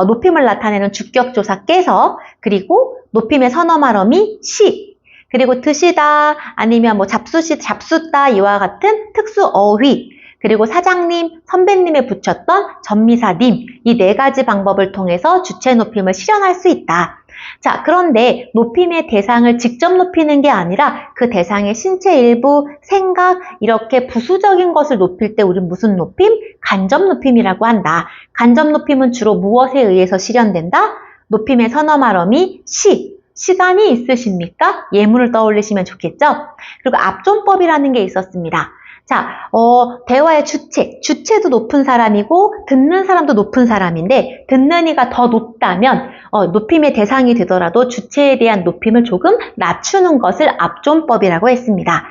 높임을 나타내는 주격조사 깨서, 그리고 높임의 선어말 어미 시, 그리고 드시다 아니면 잡수다 이와 같은 특수 어휘, 그리고 사장님, 선배님에 붙였던 전미사님, 이 네 가지 방법을 통해서 주체 높임을 실현할 수 있다. 자, 그런데 높임의 대상을 직접 높이는 게 아니라 그 대상의 신체 일부, 생각, 이렇게 부수적인 것을 높일 때 우리는 무슨 높임? 간접 높임이라고 한다. 간접 높임은 주로 무엇에 의해서 실현된다? 높임의 선어말 어미 시간이 있으십니까? 예문을 떠올리시면 좋겠죠? 그리고 압존법이라는 게 있었습니다. 자, 대화의 주체도 높은 사람이고 듣는 사람도 높은 사람인데 듣는 이가 더 높다면 높임의 대상이 되더라도 주체에 대한 높임을 조금 낮추는 것을 압존법이라고 했습니다.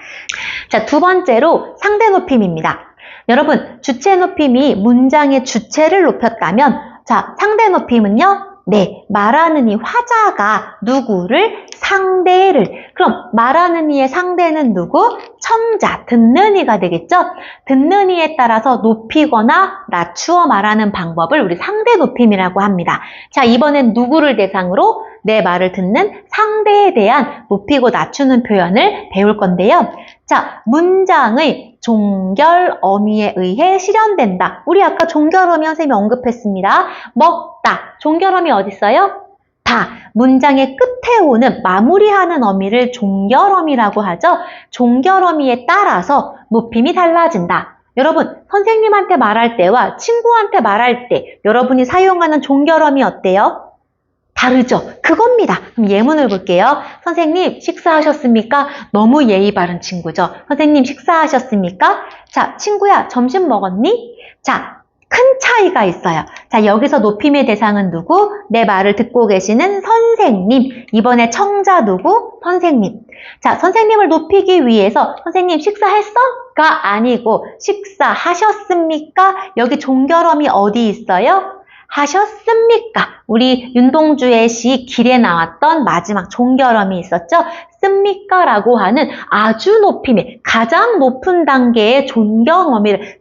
자, 두 번째로 상대 높임입니다. 여러분, 주체 높임이 문장의 주체를 높였다면 자, 상대 높임은요? 네, 말하는 이 화자가 누구를? 상대를. 그럼 말하는 이의 상대는 누구? 청자, 듣는 이가 되겠죠? 듣는 이에 따라서 높이거나 낮추어 말하는 방법을 우리 상대 높임이라고 합니다. 자, 이번엔 누구를 대상으로? 내 말을 듣는 상대에 대한 높이고 낮추는 표현을 배울 건데요. 자, 문장의 종결 어미에 의해 실현된다. 우리 아까 종결 어미 선생님이 언급했습니다. 먹다. 종결 어미 어디 있어요? 다. 문장의 끝에 오는 마무리하는 어미를 종결 어미라고 하죠. 종결 어미에 따라서 높임이 달라진다. 여러분, 선생님한테 말할 때와 친구한테 말할 때 여러분이 사용하는 종결 어미 어때요? 다르죠? 그겁니다. 그럼 예문을 볼게요. 선생님, 식사하셨습니까? 너무 예의 바른 친구죠. 선생님, 식사하셨습니까? 자, 친구야, 점심 먹었니? 자, 큰 차이가 있어요. 자, 여기서 높임의 대상은 누구? 내 말을 듣고 계시는 선생님. 이번에 청자 누구? 선생님. 자, 선생님을 높이기 위해서 선생님 식사했어? 가 아니고 식사하셨습니까? 여기 종결어미 어디 있어요? 하셨습니까? 우리 윤동주의 시 길에 나왔던 마지막 종결음이 있었죠? 씁니까? 라고 하는 아주 높임의 가장 높은 단계의 종결어미를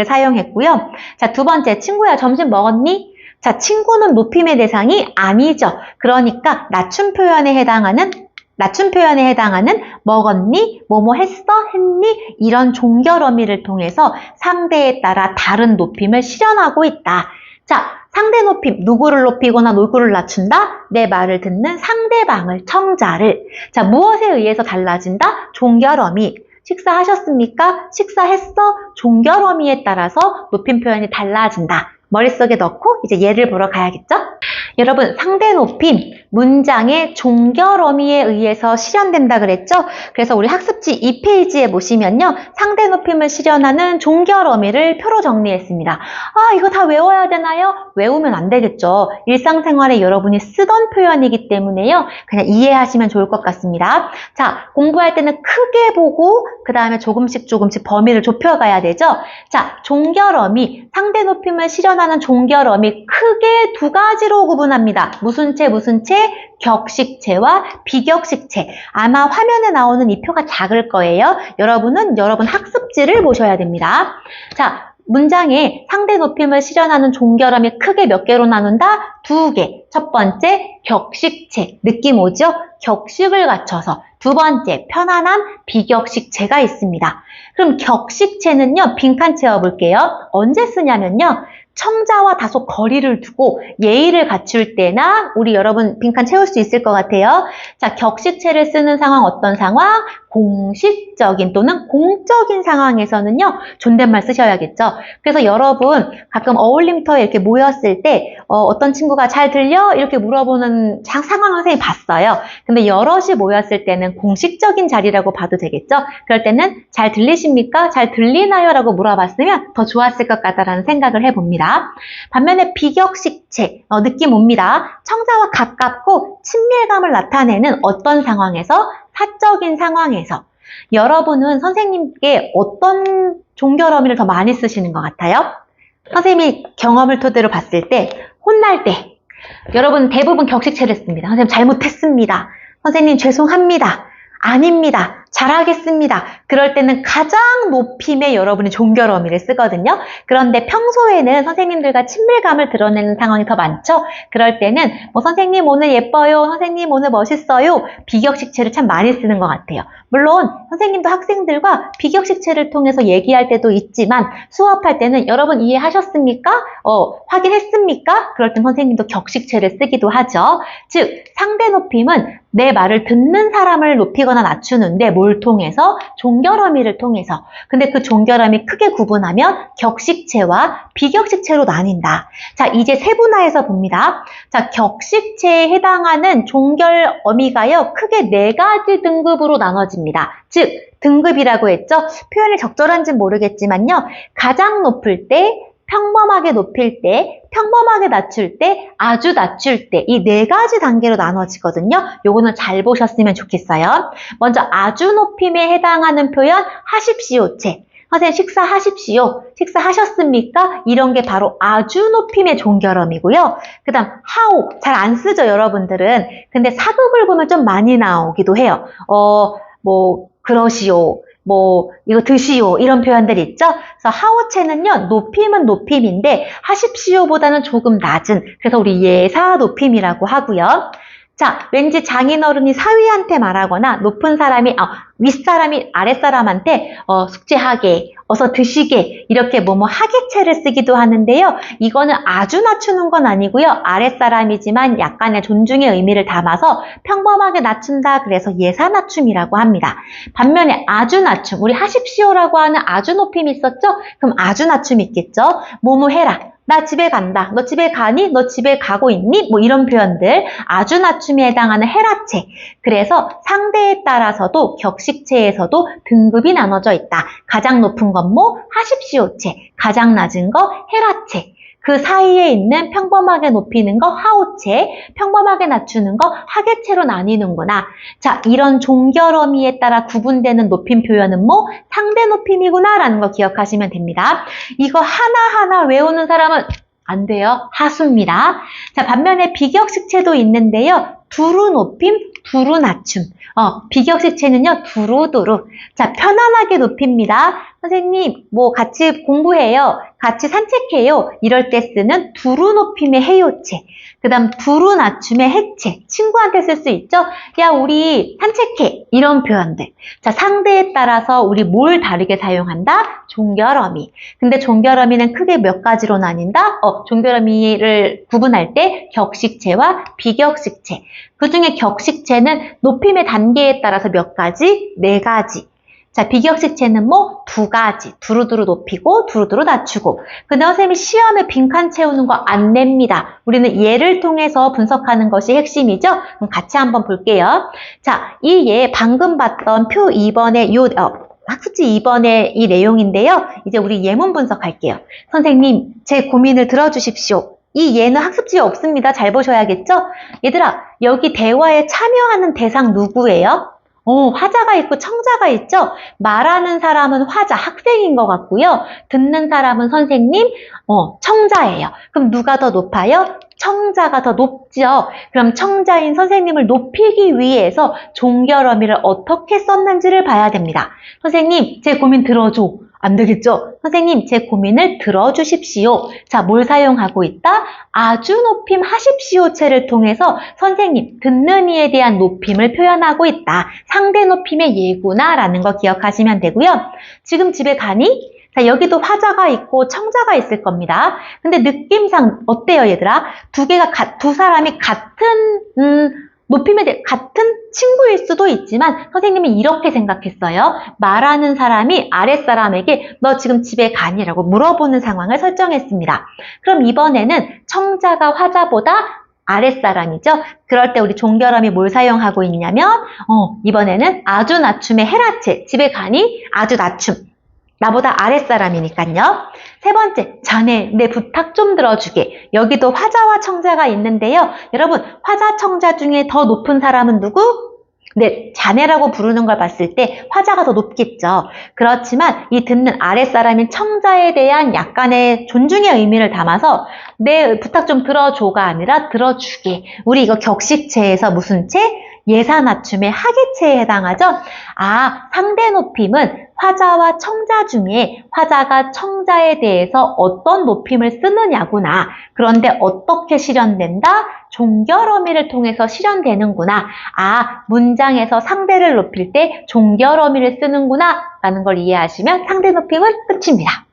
사용했고요. 자, 두 번째, 친구야 점심 먹었니? 자, 친구는 높임의 대상이 아니죠. 그러니까 낮춤 표현에 해당하는 먹었니? 뭐뭐 했어? 했니? 이런 종결어미를 통해서 상대에 따라 다른 높임을 실현하고 있다. 자, 상대 높임, 누구를 높이거나 누구를 낮춘다? 내 말을 듣는 상대방을, 청자를. 자, 무엇에 의해서 달라진다? 종결어미. 식사하셨습니까? 식사했어? 종결어미에 따라서 높임 표현이 달라진다. 머릿속에 넣고 이제 예를 보러 가야겠죠? 여러분, 상대 높임, 문장의 종결어미에 의해서 실현된다 그랬죠? 그래서 우리 학습지 2페이지에 보시면요. 상대 높임을 실현하는 종결어미를 표로 정리했습니다. 아, 이거 다 외워야 되나요? 외우면 안 되겠죠. 일상생활에 여러분이 쓰던 표현이기 때문에요. 그냥 이해하시면 좋을 것 같습니다. 자, 공부할 때는 크게 보고 그 다음에 조금씩 범위를 좁혀가야 되죠? 자, 종결어미, 상대 높임을 실현하는 종결어미 크게 두 가지로 구분합니다. 무슨 채? 격식체와 비격식체. 아마 화면에 나오는 이 표가 작을 거예요. 여러분은 여러분 학습지를 보셔야 됩니다. 자, 문장에 상대 높임을 실현하는 종결어미 크게 몇 개로 나눈다? 두 개. 첫 번째, 격식체. 느낌 오죠? 격식을 갖춰서. 두 번째, 편안한 비격식체가 있습니다. 그럼 격식체는요, 빈칸 채워볼게요. 언제 쓰냐면요. 청자와 다소 거리를 두고 예의를 갖출 때나 우리 여러분 빈칸 채울 수 있을 것 같아요. 자, 격식체를 쓰는 상황 어떤 상황? 공식적인 또는 공적인 상황에서는요. 존댓말 쓰셔야겠죠. 그래서 여러분 가끔 어울림터에 이렇게 모였을 때 어떤 친구가 잘 들려? 이렇게 물어보는 상황을 선생님이 봤어요. 근데 여럿이 모였을 때는 공식적인 자리라고 봐도 되겠죠. 그럴 때는 잘 들리십니까? 잘 들리나요? 라고 물어봤으면 더 좋았을 것 같다라는 생각을 해봅니다. 반면에 비격식체 느낌 옵니다. 청자와 가깝고 친밀감을 나타내는 어떤 상황에서? 사적인 상황에서. 여러분은 선생님께 어떤 종결어미를 더 많이 쓰시는 것 같아요? 선생님이 경험을 토대로 봤을 때 혼날 때 여러분 대부분 격식체를 씁니다. 선생님 잘못했습니다. 선생님 죄송합니다. 아닙니다. 잘하겠습니다. 그럴 때는 가장 높임의 여러분이 종결어미를 쓰거든요. 그런데 평소에는 선생님들과 친밀감을 드러내는 상황이 더 많죠. 그럴 때는 선생님 오늘 예뻐요. 선생님 오늘 멋있어요. 비격식체를 참 많이 쓰는 것 같아요. 물론 선생님도 학생들과 비격식체를 통해서 얘기할 때도 있지만 수업할 때는 여러분 이해하셨습니까? 확인했습니까? 그럴 땐 선생님도 격식체를 쓰기도 하죠. 즉 상대 높임은 내 말을 듣는 사람을 높이거나 낮추는데 뭘 통해서? 종결어미를 통해서. 근데 그 종결어미 크게 구분하면 격식체와 비격식체로 나뉜다. 자, 이제 세분화해서 봅니다. 자, 격식체에 해당하는 종결어미가요, 크게 네 가지 등급으로 나눠집니다. 즉, 등급이라고 했죠? 표현이 적절한지는 모르겠지만요, 가장 높을 때, 평범하게 높일 때, 평범하게 낮출 때, 아주 낮출 때 이 네 가지 단계로 나눠지거든요. 요거는 잘 보셨으면 좋겠어요. 먼저 아주 높임에 해당하는 표현 하십시오체. 선생님 식사하십시오. 식사하셨습니까? 이런 게 바로 아주 높임의 종결어미고요. 그 다음 하오. 잘 안 쓰죠 여러분들은. 근데 사극을 보면 좀 많이 나오기도 해요. 그러시오. 이거 드시오. 이런 표현들 있죠? 그래서 하오체는요, 높임은 높임인데, 하십시오보다는 조금 낮은, 그래서 우리 예사 높임이라고 하고요. 자, 왠지 장인어른이 사위한테 말하거나, 높은 사람이, 윗사람이 아랫사람한테, 숙제하게, 어서 드시게, 이렇게 하게체를 쓰기도 하는데요. 이거는 아주 낮추는 건 아니고요. 아랫사람이지만 약간의 존중의 의미를 담아서 평범하게 낮춘다. 그래서 예사 낮춤이라고 합니다. 반면에 아주 낮춤, 우리 하십시오라고 하는 아주 높임이 있었죠? 그럼 아주 낮춤이 있겠죠? 뭐뭐 해라. 나 집에 간다. 너 집에 가니? 너 집에 가고 있니? 이런 표현들 아주 낮춤에 해당하는 헤라체. 그래서 상대에 따라서도 격식체에서도 등급이 나눠져 있다. 가장 높은 건 하십시오체. 가장 낮은 거 헤라체. 그 사이에 있는 평범하게 높이는 거 하오체, 평범하게 낮추는 거 하계체로 나뉘는구나. 자, 이런 종결어미에 따라 구분되는 높임 표현은 상대 높임이구나 라는 거 기억하시면 됩니다. 이거 하나하나 외우는 사람은 안 돼요. 하수입니다. 자, 반면에 비격식체도 있는데요. 두루 높임, 두루 낮춤. 비격식체는요, 두루두루. 자, 편안하게 높입니다. 선생님, 뭐 같이 공부해요. 같이 산책해요. 이럴 때 쓰는 두루 높임의 해요체. 그 다음 두루 낮춤의 해체. 친구한테 쓸 수 있죠? 야, 우리 산책해. 이런 표현들. 자, 상대에 따라서 우리 뭘 다르게 사용한다? 종결어미. 근데 종결어미는 크게 몇 가지로 나뉜다? 종결어미를 구분할 때 격식체와 비격식체. 그 중에 격식체는 높임의 단계에 따라서 몇 가지? 네 가지. 자, 비격식체는 뭐? 두 가지. 두루두루 높이고 두루두루 낮추고. 근데 선생님이 시험에 빈칸 채우는 거 안 냅니다. 우리는 예를 통해서 분석하는 것이 핵심이죠? 그럼 같이 한번 볼게요. 자, 이 예 방금 봤던 표 2번의 학습지 2번의 이 내용인데요. 이제 우리 예문 분석할게요. 선생님, 제 고민을 들어주십시오. 이 예는 학습지에 없습니다. 잘 보셔야겠죠? 얘들아, 여기 대화에 참여하는 대상 누구예요? 화자가 있고 청자가 있죠? 말하는 사람은 화자, 학생인 것 같고요. 듣는 사람은 선생님, 청자예요. 그럼 누가 더 높아요? 청자가 더 높죠. 그럼 청자인 선생님을 높이기 위해서 종결어미를 어떻게 썼는지를 봐야 됩니다. 선생님, 제 고민 들어줘. 안 되겠죠? 선생님, 제 고민을 들어주십시오. 자, 뭘 사용하고 있다? 아주 높임 하십시오체를 통해서 선생님, 듣는 이에 대한 높임을 표현하고 있다. 상대 높임의 예구나 라는 거 기억하시면 되고요. 지금 집에 가니? 자, 여기도 화자가 있고 청자가 있을 겁니다. 근데 느낌상 어때요, 얘들아? 두 사람이 같은 높임에 대해 같은 친구일 수도 있지만 선생님이 이렇게 생각했어요. 말하는 사람이 아랫사람에게 너 지금 집에 가니? 라고 물어보는 상황을 설정했습니다. 그럼 이번에는 청자가 화자보다 아랫사람이죠. 그럴 때 우리 종결어미 뭘 사용하고 있냐면 이번에는 아주 낮춤의 헤라체. 집에 가니? 아주 낮춤. 나보다 아랫사람이니까요. 세 번째, 자네 내 부탁 좀 들어주게. 여기도 화자와 청자가 있는데요. 여러분, 화자, 청자 중에 더 높은 사람은 누구? 네, 자네라고 부르는 걸 봤을 때 화자가 더 높겠죠. 그렇지만 이 듣는 아랫사람인 청자에 대한 약간의 존중의 의미를 담아서 내 부탁 좀 들어줘가 아니라 들어주게. 우리 이거 격식체에서 무슨 체? 예사 낮춤의 하계체에 해당하죠? 상대 높임은 화자와 청자 중에 화자가 청자에 대해서 어떤 높임을 쓰느냐구나. 그런데 어떻게 실현된다? 종결어미를 통해서 실현되는구나. 문장에서 상대를 높일 때 종결어미를 쓰는구나 라는 걸 이해하시면 상대 높임은 끝입니다.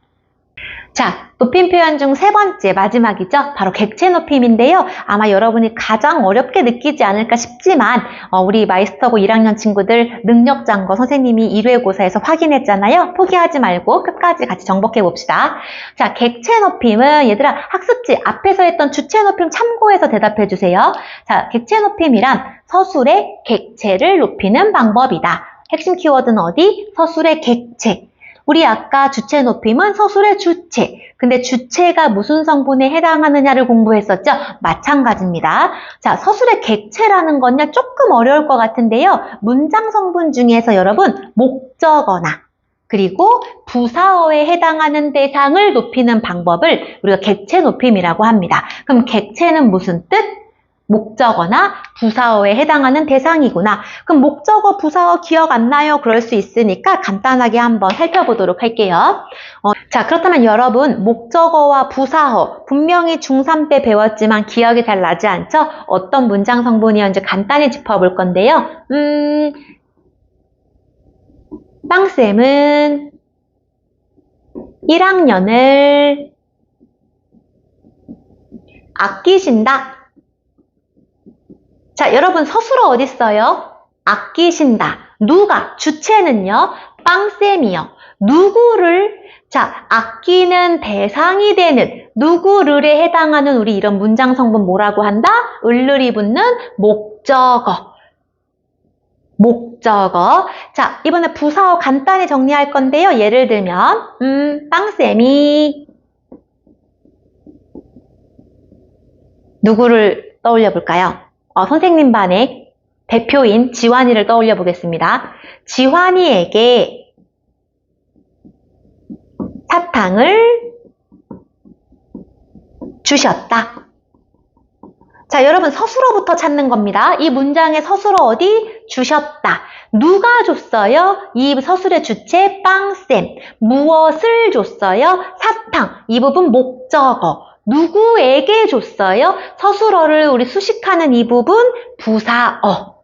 자, 높임 표현 중 세 번째, 마지막이죠. 바로 객체 높임인데요. 아마 여러분이 가장 어렵게 느끼지 않을까 싶지만 우리 마이스터고 1학년 친구들 능력자인 거 선생님이 1회고사에서 확인했잖아요. 포기하지 말고 끝까지 같이 정복해 봅시다. 자, 객체 높임은 얘들아 학습지 앞에서 했던 주체 높임 참고해서 대답해 주세요. 자, 객체 높임이란 서술의 객체를 높이는 방법이다. 핵심 키워드는 어디? 서술의 객체. 우리 아까 주체 높임은 서술의 주체. 근데 주체가 무슨 성분에 해당하느냐를 공부했었죠? 마찬가지입니다. 자, 서술의 객체라는 건요, 조금 어려울 것 같은데요. 문장 성분 중에서 여러분, 목적어나 그리고 부사어에 해당하는 대상을 높이는 방법을 우리가 객체 높임이라고 합니다. 그럼 객체는 무슨 뜻? 목적어나 부사어에 해당하는 대상이구나. 그럼 목적어, 부사어 기억 안 나요? 그럴 수 있으니까 간단하게 한번 살펴보도록 할게요. 자, 그렇다면 여러분 목적어와 부사어 분명히 중3 때 배웠지만 기억이 잘 나지 않죠? 어떤 문장 성분이었는지 간단히 짚어볼 건데요. 빵쌤은 1학년을 아끼신다. 자, 여러분 서술어 어디 있어요? 아끼신다. 누가? 주체는요? 빵쌤이요. 누구를? 자, 아끼는 대상이 되는 누구를에 해당하는 우리 이런 문장 성분 뭐라고 한다? 을을이 붙는 목적어. 목적어. 자, 이번에 부사어 간단히 정리할 건데요. 예를 들면 빵쌤이 누구를 떠올려 볼까요? 선생님 반의 대표인 지환이를 떠올려 보겠습니다. 지환이에게 사탕을 주셨다. 자, 여러분 서술어부터 찾는 겁니다. 이 문장의 서술어 어디? 주셨다. 누가 줬어요? 이 서술의 주체 빵쌤. 무엇을 줬어요? 사탕. 이 부분 목적어. 누구에게 줬어요? 서술어를 우리 수식하는 이 부분 부사어.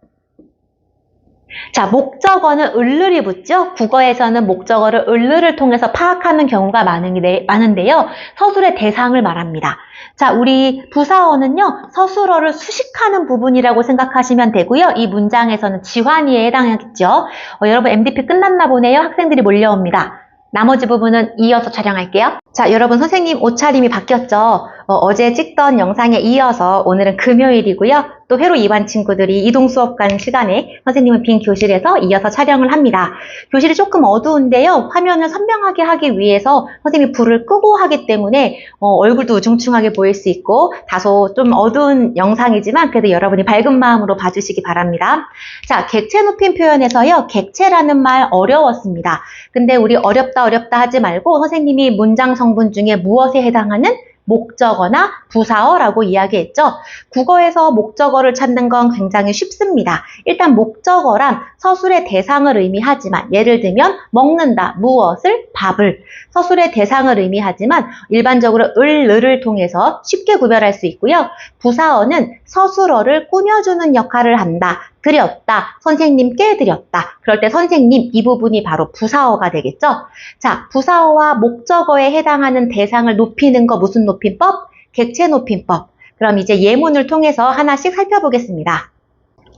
자, 목적어는 을을이 붙죠? 국어에서는 목적어를 을을을 통해서 파악하는 경우가 많은데요. 서술의 대상을 말합니다. 자, 우리 부사어는요, 서술어를 수식하는 부분이라고 생각하시면 되고요. 이 문장에서는 지환이에 해당하겠죠. 여러분 MDP 끝났나 보네요. 학생들이 몰려옵니다. 나머지 부분은 이어서 촬영할게요. 자, 여러분 선생님 옷차림이 바뀌었죠? 어제 찍던 영상에 이어서 오늘은 금요일이고요. 또 회로 2반 친구들이 이동 수업관 시간에 선생님은 빈 교실에서 이어서 촬영을 합니다. 교실이 조금 어두운데요. 화면을 선명하게 하기 위해서 선생님이 불을 끄고 하기 때문에 얼굴도 우중충하게 보일 수 있고 다소 좀 어두운 영상이지만 그래도 여러분이 밝은 마음으로 봐주시기 바랍니다. 자, 객체 높임 표현에서요. 객체라는 말 어려웠습니다. 근데 우리 어렵다 하지 말고 선생님이 문장 성분 중에 무엇에 해당하는 목적어나 부사어라고 이야기했죠. 국어에서 목적어를 찾는 건 굉장히 쉽습니다. 일단 목적어란 서술의 대상을 의미하지만 예를 들면 먹는다, 무엇을, 밥을 서술의 대상을 의미하지만 일반적으로 을을 통해서 쉽게 구별할 수 있고요. 부사어는 서술어를 꾸며주는 역할을 한다. 드렸다, 선생님께 드렸다. 그럴 때 선생님 이 부분이 바로 부사어가 되겠죠. 자, 부사어와 목적어에 해당하는 대상을 높이는 거 무슨 높임법? 객체 높임법. 그럼 이제 예문을 통해서 하나씩 살펴보겠습니다.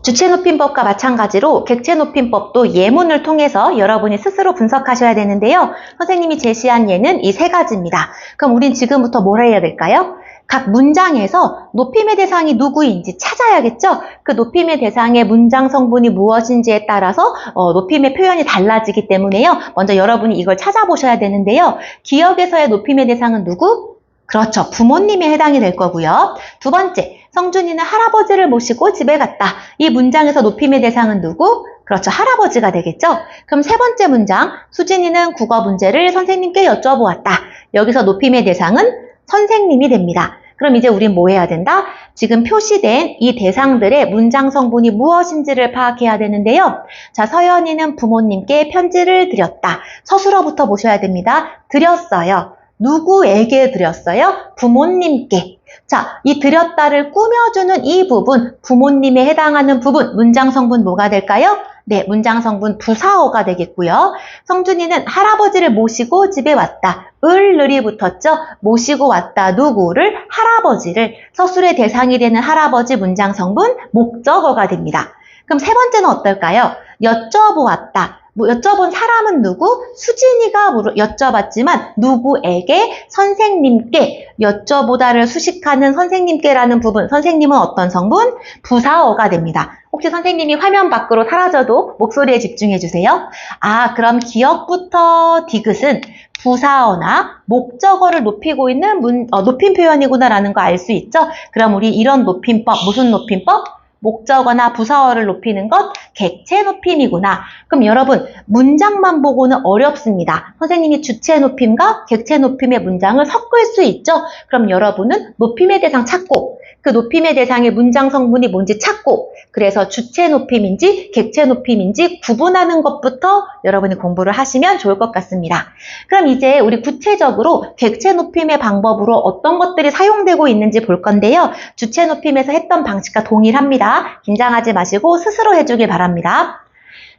주체 높임법과 마찬가지로 객체 높임법도 예문을 통해서 여러분이 스스로 분석하셔야 되는데요. 선생님이 제시한 예는 이 세 가지입니다. 그럼 우린 지금부터 뭘 해야 될까요? 각 문장에서 높임의 대상이 누구인지 찾아야겠죠? 그 높임의 대상의 문장 성분이 무엇인지에 따라서 높임의 표현이 달라지기 때문에요. 먼저 여러분이 이걸 찾아보셔야 되는데요. 기억에서의 높임의 대상은 누구? 그렇죠. 부모님에 해당이 될 거고요. 두 번째, 성준이는 할아버지를 모시고 집에 갔다. 이 문장에서 높임의 대상은 누구? 그렇죠. 할아버지가 되겠죠? 그럼 세 번째 문장, 수진이는 국어 문제를 선생님께 여쭤보았다. 여기서 높임의 대상은 선생님이 됩니다. 그럼 이제 우린 뭐 해야 된다? 지금 표시된 이 대상들의 문장 성분이 무엇인지를 파악해야 되는데요. 자, 서연이는 부모님께 편지를 드렸다. 서술어부터 보셔야 됩니다. 드렸어요. 누구에게 드렸어요? 부모님께. 자, 이 드렸다를 꾸며주는 이 부분, 부모님에 해당하는 부분, 문장 성분 뭐가 될까요? 네, 문장 성분 부사어가 되겠고요. 성준이는 할아버지를 모시고 집에 왔다. 을이 붙었죠? 모시고 왔다. 누구를? 할아버지를. 서술의 대상이 되는 할아버지 문장 성분 목적어가 됩니다. 그럼 세 번째는 어떨까요? 여쭤보았다. 여쭤본 사람은 누구? 수진이가 여쭤봤지만 누구에게? 선생님께. 여쭤보다를 수식하는 선생님께라는 부분, 선생님은 어떤 성분? 부사어가 됩니다. 혹시 선생님이 화면 밖으로 사라져도 목소리에 집중해 주세요. 아, 그럼 기억부터 디귿은 부사어나 목적어를 높이고 있는 높임 표현이구나라는 거 알 수 있죠? 그럼 우리 이런 높임법, 무슨 높임법? 목적어나 부사어를 높이는 것 객체 높임이구나. 그럼 여러분 문장만 보고는 어렵습니다. 선생님이 주체 높임과 객체 높임의 문장을 섞을 수 있죠. 그럼 여러분은 높임의 대상 찾고 그 높임의 대상의 문장 성분이 뭔지 찾고 그래서 주체 높임인지 객체 높임인지 구분하는 것부터 여러분이 공부를 하시면 좋을 것 같습니다. 그럼 이제 우리 구체적으로 객체 높임의 방법으로 어떤 것들이 사용되고 있는지 볼 건데요. 주체 높임에서 했던 방식과 동일합니다. 긴장하지 마시고 스스로 해주길 바랍니다.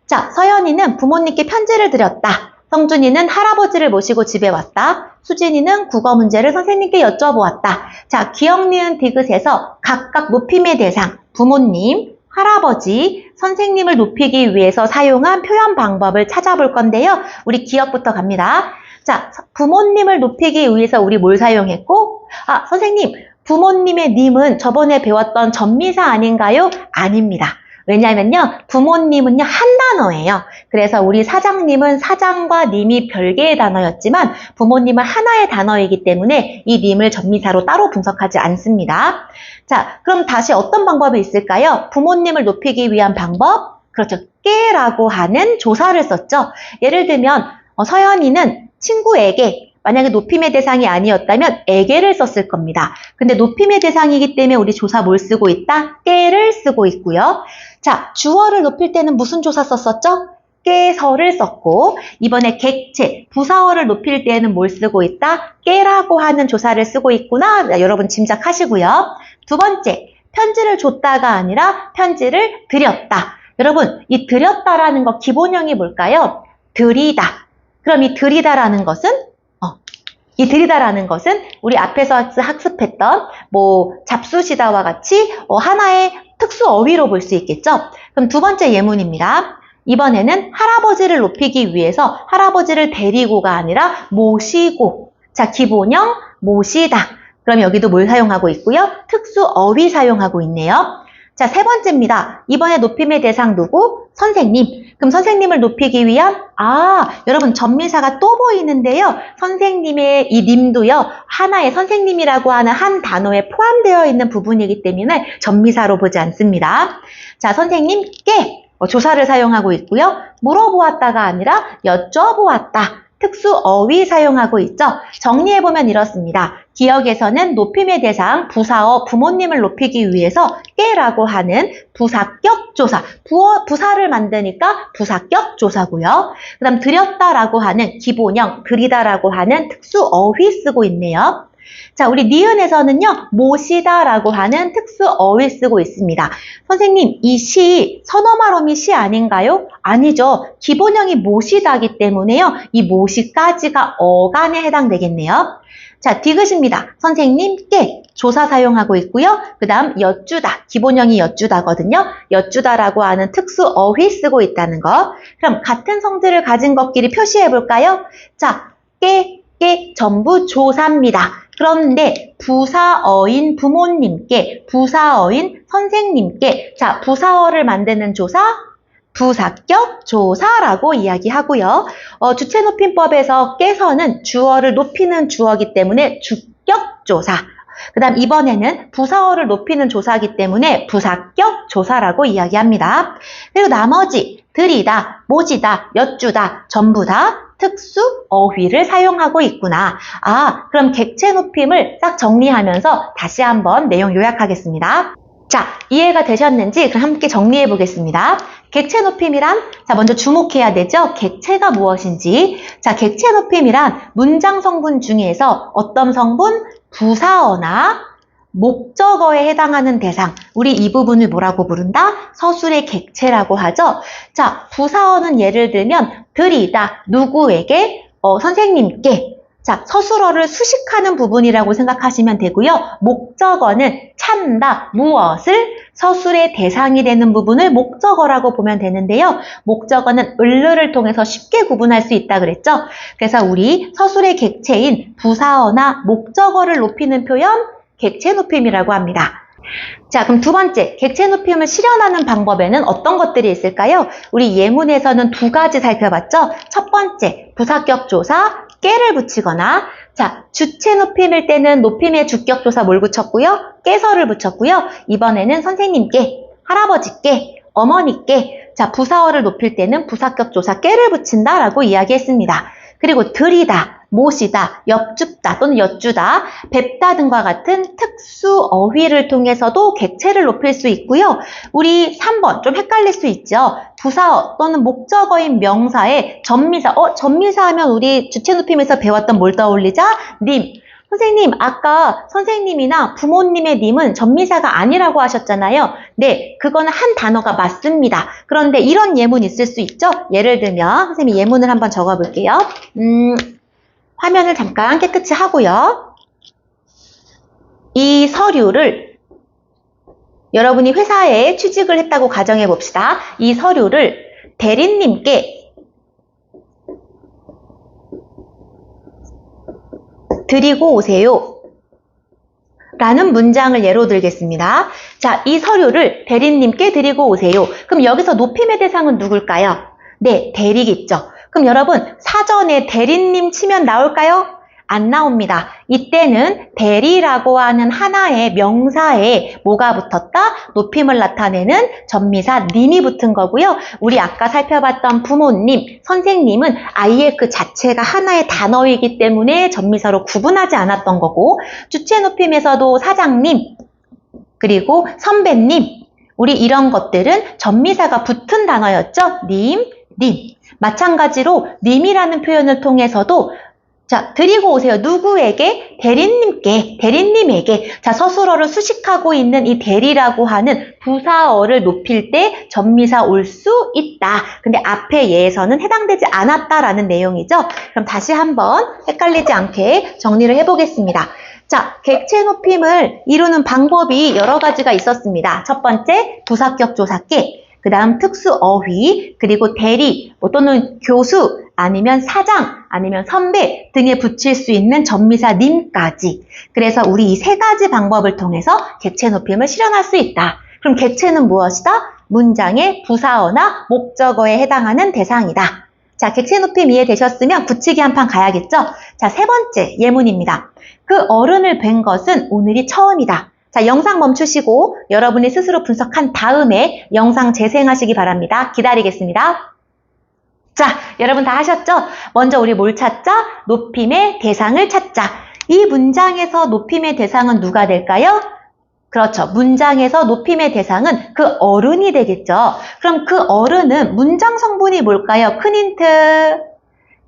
자, 서연이는 부모님께 편지를 드렸다. 성준이는 할아버지를 모시고 집에 왔다. 수진이는 국어 문제를 선생님께 여쭤보았다. 자, 기억, 니은, 디귿에서 각각 높임의 대상, 부모님, 할아버지, 선생님을 높이기 위해서 사용한 표현 방법을 찾아볼 건데요. 우리 기억부터 갑니다. 자, 부모님을 높이기 위해서 우리 뭘 사용했고? 아, 선생님, 부모님의 님은 저번에 배웠던 전미사 아닌가요? 아닙니다. 왜냐면요, 부모님은요, 한 단어예요. 그래서 우리 사장님은 사장과 님이 별개의 단어였지만 부모님은 하나의 단어이기 때문에 이 님을 전미사로 따로 분석하지 않습니다. 자, 그럼 다시 어떤 방법이 있을까요? 부모님을 높이기 위한 방법? 그렇죠. 깨라고 하는 조사를 썼죠. 예를 들면 서연이는 친구에게 만약에 높임의 대상이 아니었다면 에게를 썼을 겁니다. 근데 높임의 대상이기 때문에 우리 조사 뭘 쓰고 있다? 깨를 쓰고 있고요. 자, 주어를 높일 때는 무슨 조사 썼었죠? 깨서를 썼고, 이번에 객체, 부사어를 높일 때는 뭘 쓰고 있다? 깨라고 하는 조사를 쓰고 있구나. 여러분 짐작하시고요. 두 번째, 편지를 줬다가 아니라 편지를 드렸다. 여러분, 이 드렸다라는 거 기본형이 뭘까요? 드리다. 그럼 이 드리다라는 것은 우리 앞에서 학습했던 잡수시다와 같이 하나의 특수 어휘로 볼 수 있겠죠? 그럼 두 번째 예문입니다. 이번에는 할아버지를 높이기 위해서 할아버지를 데리고가 아니라 모시고. 자, 기본형 모시다. 그럼 여기도 뭘 사용하고 있고요? 특수 어휘 사용하고 있네요. 자, 세 번째입니다. 이번에 높임의 대상 누구? 선생님. 그럼 선생님을 높이기 위한 여러분 전미사가 또 보이는데요. 선생님의 이 님도요. 하나의 선생님이라고 하는 한 단어에 포함되어 있는 부분이기 때문에 전미사로 보지 않습니다. 자, 선생님께 조사를 사용하고 있고요. 물어보았다가 아니라 여쭤보았다. 특수 어휘 사용하고 있죠. 정리해보면 이렇습니다. 기억에서는 높임의 대상, 부사어, 부모님을 높이기 위해서 깨라고 하는 부사격 조사, 부사를 만드니까 부사격 조사고요. 그 다음 드렸다라고 하는 기본형, 드리다라고 하는 특수 어휘 쓰고 있네요. 자, 우리 니은에서는요, 모시다라고 하는 특수 어휘 쓰고 있습니다. 선생님, 이 시, 선어말어미 시 아닌가요? 아니죠. 기본형이 모시다기 때문에요, 이 모시까지가 어간에 해당되겠네요. 자, 디귿입니다. 선생님께 조사 사용하고 있고요. 그 다음 여쭈다, 기본형이 여쭈다거든요. 여쭈다라고 하는 특수 어휘 쓰고 있다는 거. 그럼 같은 성질을 가진 것끼리 표시해 볼까요? 자, 깨 전부 조사입니다. 그런데 부사어인 부모님께, 부사어인 선생님께, 자, 부사어를 만드는 조사, 부사격 조사라고 이야기하고요. 주체높임법에서 깨서는 주어를 높이는 주어이기 때문에 주격 조사. 그 다음 이번에는 부사어를 높이는 조사이기 때문에 부사격 조사라고 이야기합니다. 그리고 나머지 드리다, 모지다, 여쭈다 전부 다 특수 어휘를 사용하고 있구나. 그럼 객체 높임을 싹 정리하면서 다시 한번 내용 요약하겠습니다. 자, 이해가 되셨는지 그럼 함께 정리해 보겠습니다. 객체 높임이란, 자, 먼저 주목해야 되죠? 객체가 무엇인지. 자, 객체 높임이란 문장 성분 중에서 어떤 성분? 부사어나 목적어에 해당하는 대상, 우리 이 부분을 뭐라고 부른다? 서술의 객체라고 하죠. 자, 부사어는 예를 들면 드리다, 누구에게? 선생님께. 자, 서술어를 수식하는 부분이라고 생각하시면 되고요. 목적어는 찬다, 무엇을? 서술의 대상이 되는 부분을 목적어라고 보면 되는데요. 목적어는 을르를 통해서 쉽게 구분할 수 있다 그랬죠. 그래서 우리 서술의 객체인 부사어나 목적어를 높이는 표현, 객체 높임이라고 합니다. 자, 그럼 두 번째, 객체 높임을 실현하는 방법에는 어떤 것들이 있을까요? 우리 예문에서는 두 가지 살펴봤죠? 첫 번째, 부사격 조사, 깨를 붙이거나, 자, 주체 높임일 때는 높임의 주격 조사 뭘 붙였고요? 깨서를 붙였고요. 이번에는 선생님께, 할아버지께, 어머니께, 자, 부사어를 높일 때는 부사격 조사 깨를 붙인다라고 이야기했습니다. 그리고 드리다, 모시다, 엽줍다 또는 여쭈다, 뵙다 등과 같은 특수 어휘를 통해서도 객체를 높일 수 있고요. 우리 3번 좀 헷갈릴 수 있죠. 부사어 또는 목적어인 명사에 전미사, 전미사 하면 우리 주체 높임에서 배웠던 뭘 떠올리자? 님. 선생님, 아까 선생님이나 부모님의 님은 전미사가 아니라고 하셨잖아요. 네, 그거는 한 단어가 맞습니다. 그런데 이런 예문 있을 수 있죠? 예를 들면 선생님이 예문을 한번 적어볼게요. 화면을 잠깐 깨끗이 하고요. 이 서류를 여러분이 회사에 취직을 했다고 가정해 봅시다. 이 서류를 대리님께 드리고 오세요. 라는 문장을 예로 들겠습니다. 자, 이 서류를 대리님께 드리고 오세요. 그럼 여기서 높임의 대상은 누굴까요? 네, 대리겠죠. 그럼 여러분 사전에 대리님 치면 나올까요? 안 나옵니다. 이때는 대리라고 하는 하나의 명사에 뭐가 붙었다? 높임을 나타내는 전미사 님이 붙은 거고요. 우리 아까 살펴봤던 부모님, 선생님은 아예 그 자체가 하나의 단어이기 때문에 전미사로 구분하지 않았던 거고, 주체 높임에서도 사장님, 그리고 선배님, 우리 이런 것들은 전미사가 붙은 단어였죠? 님, 님. 마찬가지로 님이라는 표현을 통해서도 자, 드리고 오세요. 누구에게? 대리님께, 대리님에게. 자, 서술어를 수식하고 있는 이 대리라고 하는 부사어를 높일 때 전미사 올 수 있다. 근데 앞에 예에서는 해당되지 않았다라는 내용이죠. 그럼 다시 한번 헷갈리지 않게 정리를 해보겠습니다. 자, 객체 높임을 이루는 방법이 여러 가지가 있었습니다. 첫 번째, 부사격 조사께, 그 다음 특수어휘, 그리고 대리, 또는 교수, 아니면 사장, 아니면 선배 등에 붙일 수 있는 전미사 님까지. 그래서 우리 이 세 가지 방법을 통해서 객체 높임을 실현할 수 있다. 그럼 객체는 무엇이다? 문장의 부사어나 목적어에 해당하는 대상이다. 자, 객체 높임 이해되셨으면 붙이기 한 판 가야겠죠? 자, 세 번째 예문입니다. 그 어른을 뵌 것은 오늘이 처음이다. 자, 영상 멈추시고 여러분이 스스로 분석한 다음에 영상 재생하시기 바랍니다. 기다리겠습니다. 자, 여러분 다 하셨죠? 먼저 우리 뭘 찾자? 높임의 대상을 찾자. 이 문장에서 높임의 대상은 누가 될까요? 그렇죠. 문장에서 높임의 대상은 그 어른이 되겠죠. 그럼 그 어른은 문장 성분이 뭘까요? 큰 힌트.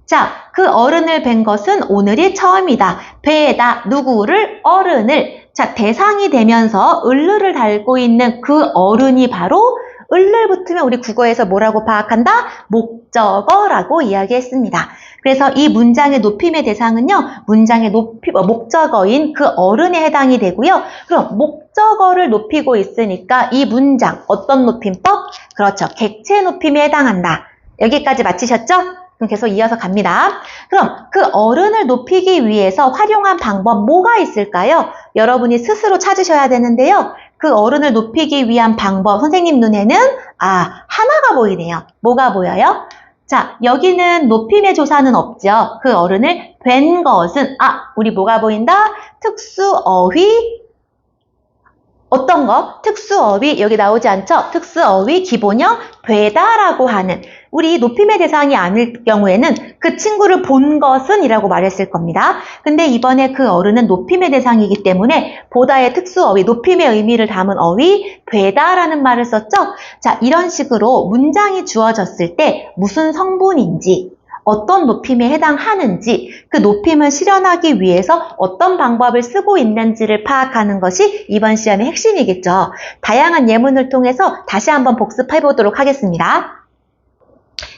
자, 그 어른을 뵌 것은 오늘이 처음이다. 뵈다. 누구를? 어른을. 자, 대상이 되면서 을르를 달고 있는 그 어른이 바로 을를 붙으면 우리 국어에서 뭐라고 파악한다? 목적어라고 이야기했습니다. 그래서 이 문장의 높임의 대상은요, 문장의 목적어인 그 어른에 해당이 되고요. 그럼 목적어를 높이고 있으니까 이 문장, 어떤 높임법? 그렇죠. 객체 높임에 해당한다. 여기까지 맞히셨죠? 그럼 계속 이어서 갑니다. 그럼 그 어른을 높이기 위해서 활용한 방법 뭐가 있을까요? 여러분이 스스로 찾으셔야 되는데요. 그 어른을 높이기 위한 방법, 선생님 눈에는 하나가 보이네요. 뭐가 보여요? 자, 여기는 높임의 조사는 없죠. 그 어른을 뵌 것은 우리 뭐가 보인다? 특수어휘. 어떤 거? 특수어휘 여기 나오지 않죠? 특수어휘 기본형 뵈다라고 하는 우리 높임의 대상이 아닐 경우에는 그 친구를 본 것은 이라고 말했을 겁니다. 근데 이번에 그 어른은 높임의 대상이기 때문에 보다의 특수어휘, 높임의 의미를 담은 어휘, 뵈다라는 말을 썼죠? 자, 이런 식으로 문장이 주어졌을 때 무슨 성분인지 어떤 높임에 해당하는지 그 높임을 실현하기 위해서 어떤 방법을 쓰고 있는지를 파악하는 것이 이번 시험의 핵심이겠죠. 다양한 예문을 통해서 다시 한번 복습해 보도록 하겠습니다.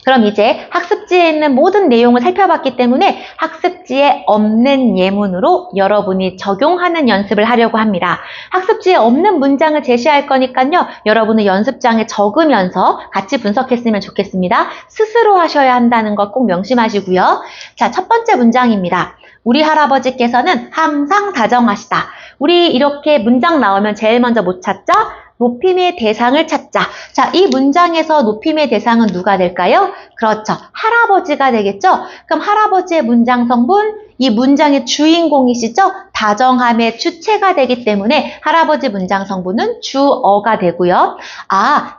그럼 이제 학습지에 있는 모든 내용을 살펴봤기 때문에 학습지에 없는 예문으로 여러분이 적용하는 연습을 하려고 합니다. 학습지에 없는 문장을 제시할 거니까요. 여러분은 연습장에 적으면서 같이 분석했으면 좋겠습니다. 스스로 하셔야 한다는 것 꼭 명심하시고요. 자, 첫 번째 문장입니다. 우리 할아버지께서는 항상 다정하시다. 우리 이렇게 문장 나오면 제일 먼저 뭐 찾자? 높임의 대상을 찾자. 자, 이 문장에서 높임의 대상은 누가 될까요? 그렇죠. 할아버지가 되겠죠? 그럼 할아버지의 문장 성분, 이 문장의 주인공이시죠? 다정함의 주체가 되기 때문에 할아버지 문장 성분은 주어가 되고요.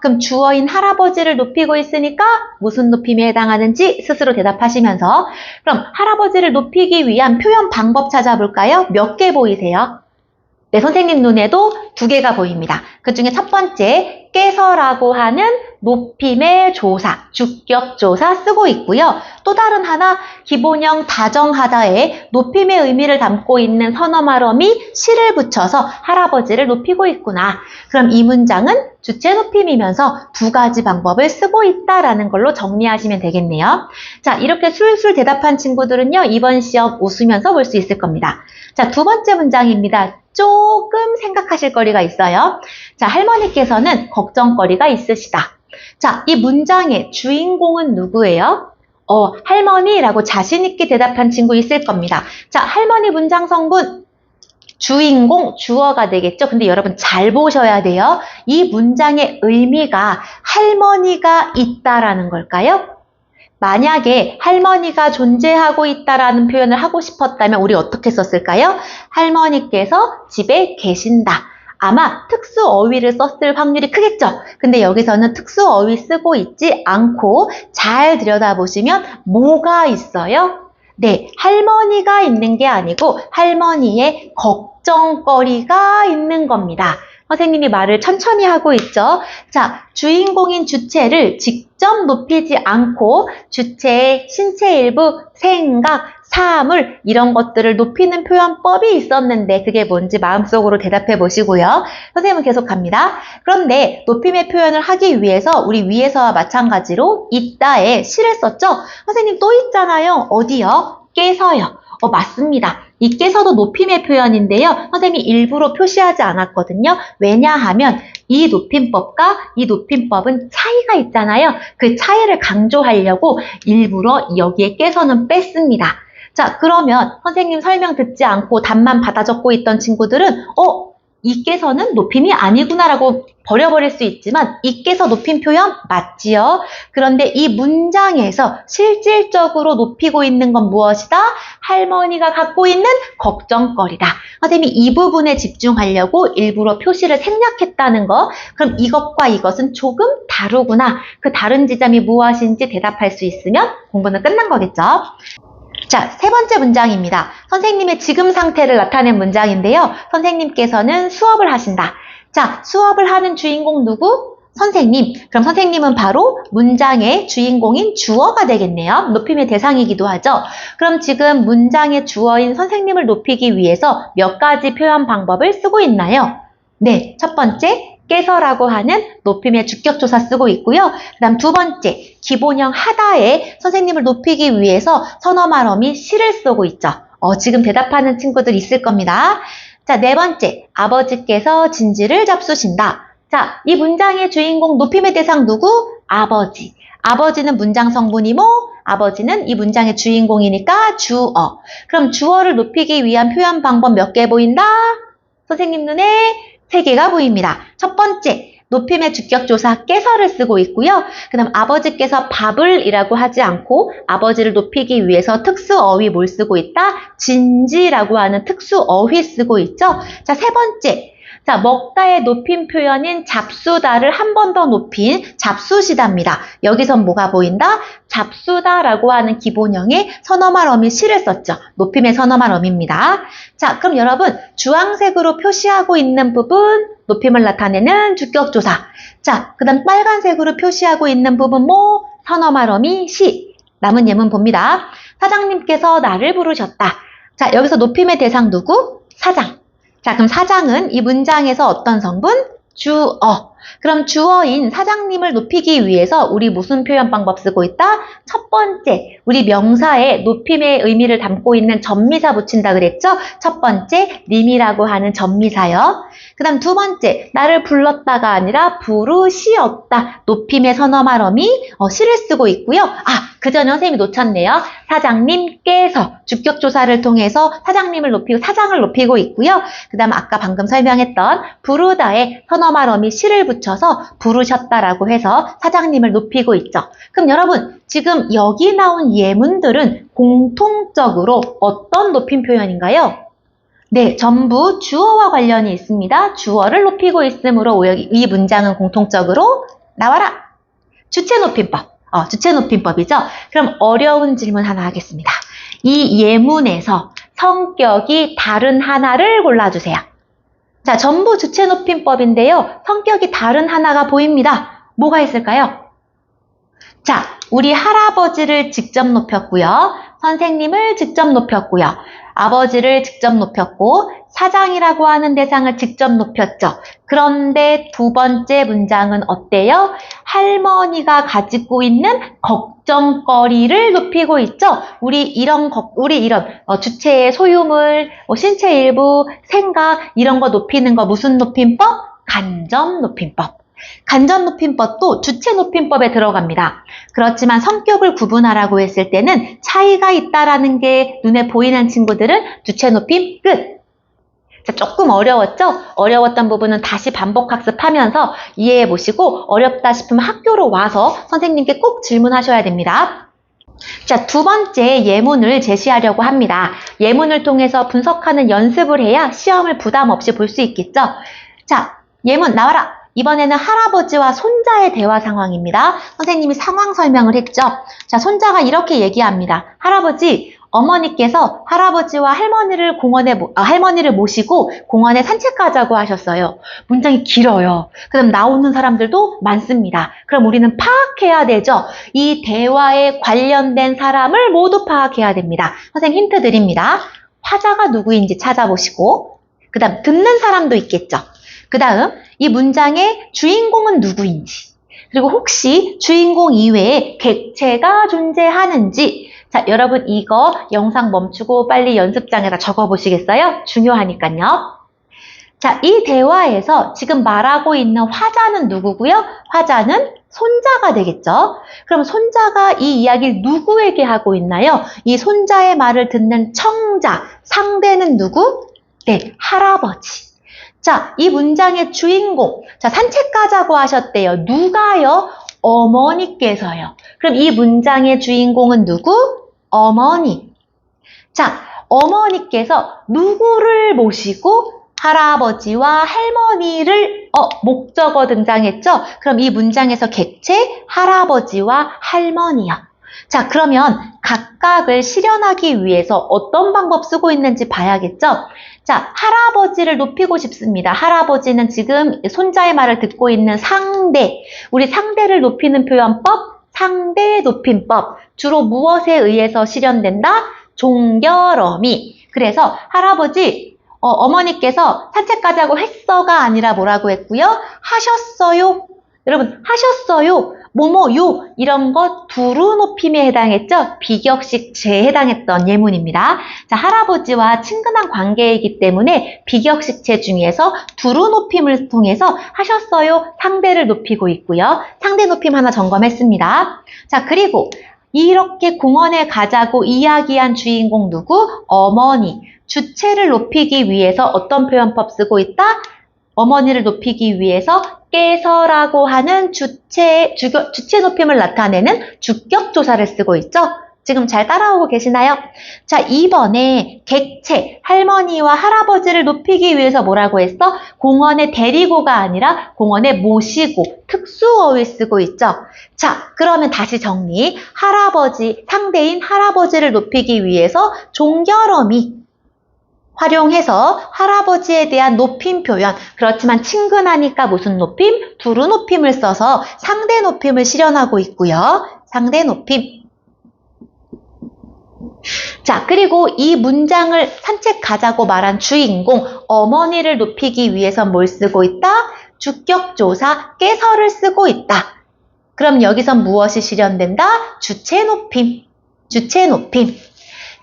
그럼 주어인 할아버지를 높이고 있으니까 무슨 높임에 해당하는지 스스로 대답하시면서 그럼 할아버지를 높이기 위한 표현 방법 찾아볼까요? 몇 개 보이세요? 네, 선생님 눈에도 2개가 보입니다. 그 중에 첫 번째, 깨서라고 하는 높임의 조사, 주격조사 쓰고 있고요. 또 다른 하나, 기본형 다정하다에 높임의 의미를 담고 있는 선어말어미 시를 붙여서 할아버지를 높이고 있구나. 그럼 이 문장은 주체 높임이면서 2가지 방법을 쓰고 있다라는 걸로 정리하시면 되겠네요. 자, 이렇게 술술 대답한 친구들은요, 이번 시험 웃으면서 볼 수 있을 겁니다. 자, 2번째 문장입니다. 조금 생각하실 거리가 있어요. 자, 할머니께서는 걱정거리가 있으시다. 자, 이 문장의 주인공은 누구예요? 할머니라고 자신있게 대답한 친구 있을 겁니다. 자, 할머니 문장 성분, 주인공, 주어가 되겠죠? 근데 여러분 잘 보셔야 돼요. 이 문장의 의미가 할머니가 있다라는 걸까요? 만약에 할머니가 존재하고 있다라는 표현을 하고 싶었다면 우리 어떻게 썼을까요? 할머니께서 집에 계신다. 아마 특수 어휘를 썼을 확률이 크겠죠? 근데 여기서는 특수 어휘 쓰고 있지 않고 잘 들여다보시면 뭐가 있어요? 네, 할머니가 있는 게 아니고 할머니의 걱정거리가 있는 겁니다. 선생님이 말을 천천히 하고 있죠. 자, 주인공인 주체를 직접 높이지 않고 주체의 신체 일부, 생각, 사물 이런 것들을 높이는 표현법이 있었는데 그게 뭔지 마음속으로 대답해 보시고요. 선생님은 계속 갑니다. 그런데 높임의 표현을 하기 위해서 우리 위에서와 마찬가지로 있다에 시를 썼죠? 선생님 또 있잖아요. 어디요? 깨서요. 맞습니다. 이 깨서도 높임의 표현인데요. 선생님이 일부러 표시하지 않았거든요. 왜냐하면 이 높임법과 이 높임법은 차이가 있잖아요. 그 차이를 강조하려고 일부러 여기에 깨서는 뺐습니다. 자, 그러면 선생님 설명 듣지 않고 답만 받아 적고 있던 친구들은 이 깨서는 높임이 아니구나라고 버려버릴 수 있지만 이 깨서 높임 표현 맞지요? 그런데 이 문장에서 실질적으로 높이고 있는 건 무엇이다? 할머니가 갖고 있는 걱정거리다. 선생님이 이 부분에 집중하려고 일부러 표시를 생략했다는 거. 그럼 이것과 이것은 조금 다르구나. 그 다른 지점이 무엇인지 대답할 수 있으면 공부는 끝난 거겠죠? 자, 세 번째 문장입니다. 선생님의 지금 상태를 나타낸 문장인데요. 선생님께서는 수업을 하신다. 자, 수업을 하는 주인공 누구? 선생님. 그럼 선생님은 바로 문장의 주인공인 주어가 되겠네요. 높임의 대상이기도 하죠. 그럼 지금 문장의 주어인 선생님을 높이기 위해서 몇 가지 표현 방법을 쓰고 있나요? 네, 첫 번째. 깨서라고 하는 높임의 주격조사 쓰고 있고요. 그 다음 두 번째, 기본형 하다에 선생님을 높이기 위해서 선어말어미 시를 쓰고 있죠. 지금 대답하는 친구들 있을 겁니다. 자, 네 번째, 아버지께서 진지를 잡수신다. 자, 이 문장의 주인공 높임의 대상 누구? 아버지. 아버지는 문장 성분이 뭐? 아버지는 이 문장의 주인공이니까 주어. 그럼 주어를 높이기 위한 표현 방법 몇 개 보인다? 선생님 눈에 3개가 보입니다. 첫 번째, 높임의 주격조사 깨서를 쓰고 있고요. 그 다음 아버지께서 밥을 이라고 하지 않고 아버지를 높이기 위해서 특수어휘 뭘 쓰고 있다? 진지라고 하는 특수어휘 쓰고 있죠. 자, 세 번째. 자, 먹다의 높임 표현인 잡수다를 한 번 더 높인 잡수시다입니다. 여기선 뭐가 보인다? 잡수다라고 하는 기본형의 선어말 어미 시를 썼죠. 높임의 선어말 어미입니다. 자, 그럼 여러분 주황색으로 표시하고 있는 부분 높임을 나타내는 주격조사. 자, 그 다음 빨간색으로 표시하고 있는 부분 뭐? 선어말 어미 시. 남은 예문 봅니다. 사장님께서 나를 부르셨다. 자, 여기서 높임의 대상 누구? 사장. 자, 그럼 사장은 이 문장에서 어떤 성분? 주어. 그럼 주어인 사장님을 높이기 위해서 우리 무슨 표현 방법 쓰고 있다? 첫 번째, 우리 명사에 높임의 의미를 담고 있는 전미사 붙인다 그랬죠? 첫 번째, 님이라고 하는 전미사요. 그 다음 두 번째, 나를 불렀다가 아니라 부르시었다. 높임의 선어말 어미 시를 쓰고 있고요. 그 전에 선생님이 놓쳤네요. 사장님께서 주격조사를 통해서 사장님을 높이고 사장을 높이고 있고요. 그 다음 아까 방금 설명했던 부르다에 선어말 어미 시를 붙여서 부르셨다라고 해서 사장님을 높이고 있죠. 그럼 여러분 지금 여기 나온 예문들은 공통적으로 어떤 높임 표현인가요? 네, 전부 주어와 관련이 있습니다. 주어를 높이고 있으므로 이 문장은 공통적으로 나와라. 주체 높임법. 주체 높임법이죠. 그럼 어려운 질문 하나 하겠습니다. 이 예문에서 성격이 다른 하나를 골라주세요. 자, 전부 주체 높임법인데요. 성격이 다른 하나가 보입니다. 뭐가 있을까요? 자, 우리 할아버지를 직접 높였고요. 선생님을 직접 높였고요. 아버지를 직접 높였고 사장이라고 하는 대상을 직접 높였죠. 그런데 두 번째 문장은 어때요? 할머니가 가지고 있는 걱정거리를 높이고 있죠. 우리 이런 주체의 소유물, 신체 일부, 생각 이런 거 높이는 거 무슨 높임법? 간접 높임법. 간접 높임법도 주체 높임법에 들어갑니다. 그렇지만 성격을 구분하라고 했을 때는 차이가 있다라는 게 눈에 보이는 친구들은 주체 높임 끝. 자, 조금 어려웠죠? 어려웠던 부분은 다시 반복 학습하면서 이해해 보시고 어렵다 싶으면 학교로 와서 선생님께 꼭 질문하셔야 됩니다. 자, 두 번째 예문을 제시하려고 합니다. 예문을 통해서 분석하는 연습을 해야 시험을 부담 없이 볼 수 있겠죠? 자, 예문 나와라! 이번에는 할아버지와 손자의 대화 상황입니다. 선생님이 상황 설명을 했죠? 자, 손자가 이렇게 얘기합니다. 할아버지, 어머니께서 할아버지와 할머니를 모시고 공원에 산책 가자고 하셨어요. 문장이 길어요. 그럼 나오는 사람들도 많습니다. 그럼 우리는 파악해야 되죠. 이 대화에 관련된 사람을 모두 파악해야 됩니다. 선생님 힌트 드립니다. 화자가 누구인지 찾아보시고, 그 다음 듣는 사람도 있겠죠. 그 다음 이 문장의 주인공은 누구인지, 그리고 혹시 주인공 이외에 객체가 존재하는지. 자, 여러분 이거 영상 멈추고 빨리 연습장에다 적어보시겠어요? 중요하니까요. 자, 이 대화에서 지금 말하고 있는 화자는 누구고요? 화자는 손자가 되겠죠? 그럼 손자가 이 이야기를 누구에게 하고 있나요? 이 손자의 말을 듣는 청자, 상대는 누구? 네, 할아버지. 자, 이 문장의 주인공. 자, 산책 가자고 하셨대요. 누가요? 어머니께서요. 그럼 이 문장의 주인공은 누구? 어머니. 자, 어머니께서 누구를 모시고 할아버지와 할머니를 목적어 등장했죠? 그럼 이 문장에서 객체 할아버지와 할머니요. 자, 그러면 각각을 실현하기 위해서 어떤 방법 쓰고 있는지 봐야겠죠? 자, 할아버지를 높이고 싶습니다. 할아버지는 지금 손자의 말을 듣고 있는 상대. 우리 상대를 높이는 표현법, 상대 높임법. 주로 무엇에 의해서 실현된다? 종결어미. 그래서 할아버지, 어머니께서 산책 가자고 했어가 아니라 뭐라고 했고요? 하셨어요. 여러분, 하셨어요. 뭐뭐요. 이런 것 두루 높임에 해당했죠? 비격식제에 해당했던 예문입니다. 자, 할아버지와 친근한 관계이기 때문에 비격식제 중에서 두루 높임을 통해서 하셨어요. 상대를 높이고 있고요. 상대 높임 하나 점검했습니다. 자, 그리고 이렇게 공원에 가자고 이야기한 주인공 누구? 어머니. 주체를 높이기 위해서 어떤 표현법 쓰고 있다? 어머니를 높이기 위해서 께서라고 하는 주체 높임을 나타내는 주격조사를 쓰고 있죠? 지금 잘 따라오고 계시나요? 자, 이번에 객체, 할머니와 할아버지를 높이기 위해서 뭐라고 했어? 공원에 데리고가 아니라 공원에 모시고 특수어휘 쓰고 있죠? 자, 그러면 다시 정리. 할아버지, 상대인 할아버지를 높이기 위해서 종결어미 활용해서 할아버지에 대한 높임 표현, 그렇지만 친근하니까 무슨 높임? 두루 높임을 써서 상대 높임을 실현하고 있고요. 상대 높임. 자, 그리고 이 문장을 산책 가자고 말한 주인공, 어머니를 높이기 위해서 뭘 쓰고 있다? 주격조사, 께서를 쓰고 있다. 그럼 여기선 무엇이 실현된다? 주체 높임. 주체 높임.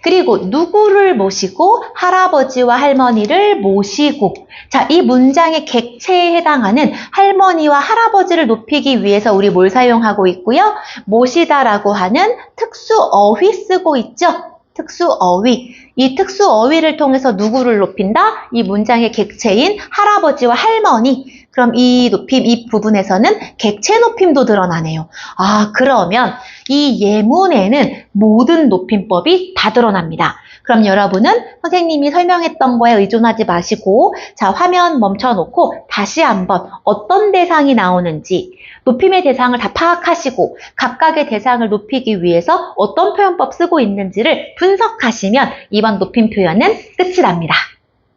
그리고 누구를 모시고 할아버지와 할머니를 모시고. 자, 이 문장의 객체에 해당하는 할머니와 할아버지를 높이기 위해서 우리 뭘 사용하고 있고요? 모시다라고 하는 특수어휘 쓰고 있죠? 특수어휘. 이 특수어휘를 통해서 누구를 높인다? 이 문장의 객체인 할아버지와 할머니. 그럼 이 높임, 이 부분에서는 객체 높임도 드러나네요. 아, 그러면 이 예문에는 모든 높임법이 다 드러납니다. 그럼 여러분은 선생님이 설명했던 거에 의존하지 마시고, 자, 화면 멈춰놓고 다시 한번 어떤 대상이 나오는지, 높임의 대상을 다 파악하시고 각각의 대상을 높이기 위해서 어떤 표현법 쓰고 있는지를 분석하시면 이번 높임 표현은 끝이 납니다.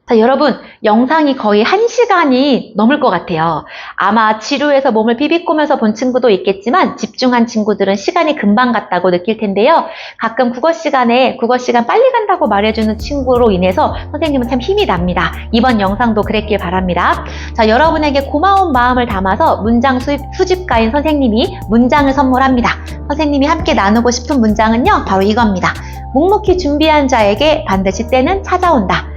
자, 여러분, 영상이 거의 1시간이 넘을 것 같아요. 아마 지루해서 몸을 비비꼬면서 본 친구도 있겠지만 집중한 친구들은 시간이 금방 갔다고 느낄 텐데요. 가끔 국어 시간 빨리 간다고 말해주는 친구로 인해서 선생님은 참 힘이 납니다. 이번 영상도 그랬길 바랍니다. 자, 여러분에게 고마운 마음을 담아서 문장 수집가인 선생님이 문장을 선물합니다. 선생님이 함께 나누고 싶은 문장은요, 바로 이겁니다. 묵묵히 준비한 자에게 반드시 때는 찾아온다.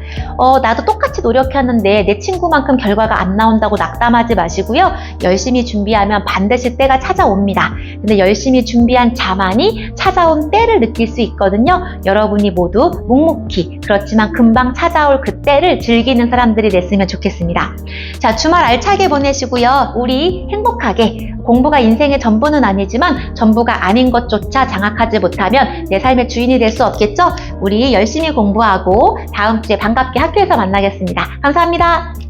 나도 똑같이 노력하는데 내 친구만큼 결과가 안 나온다고 낙담하지 마시고요. 열심히 준비하면 반드시 때가 찾아옵니다. 근데 열심히 준비한 자만이 찾아온 때를 느낄 수 있거든요. 여러분이 모두 묵묵히, 그렇지만 금방 찾아올 그 때를 즐기는 사람들이 됐으면 좋겠습니다. 자, 주말 알차게 보내시고요. 우리 행복하게 공부가 인생의 전부는 아니지만 전부가 아닌 것조차 장악하지 못하면 내 삶의 주인이 될 수 없겠죠? 우리 열심히 공부하고 다음 주에 반갑게 학교에서 만나겠습니다. 감사합니다.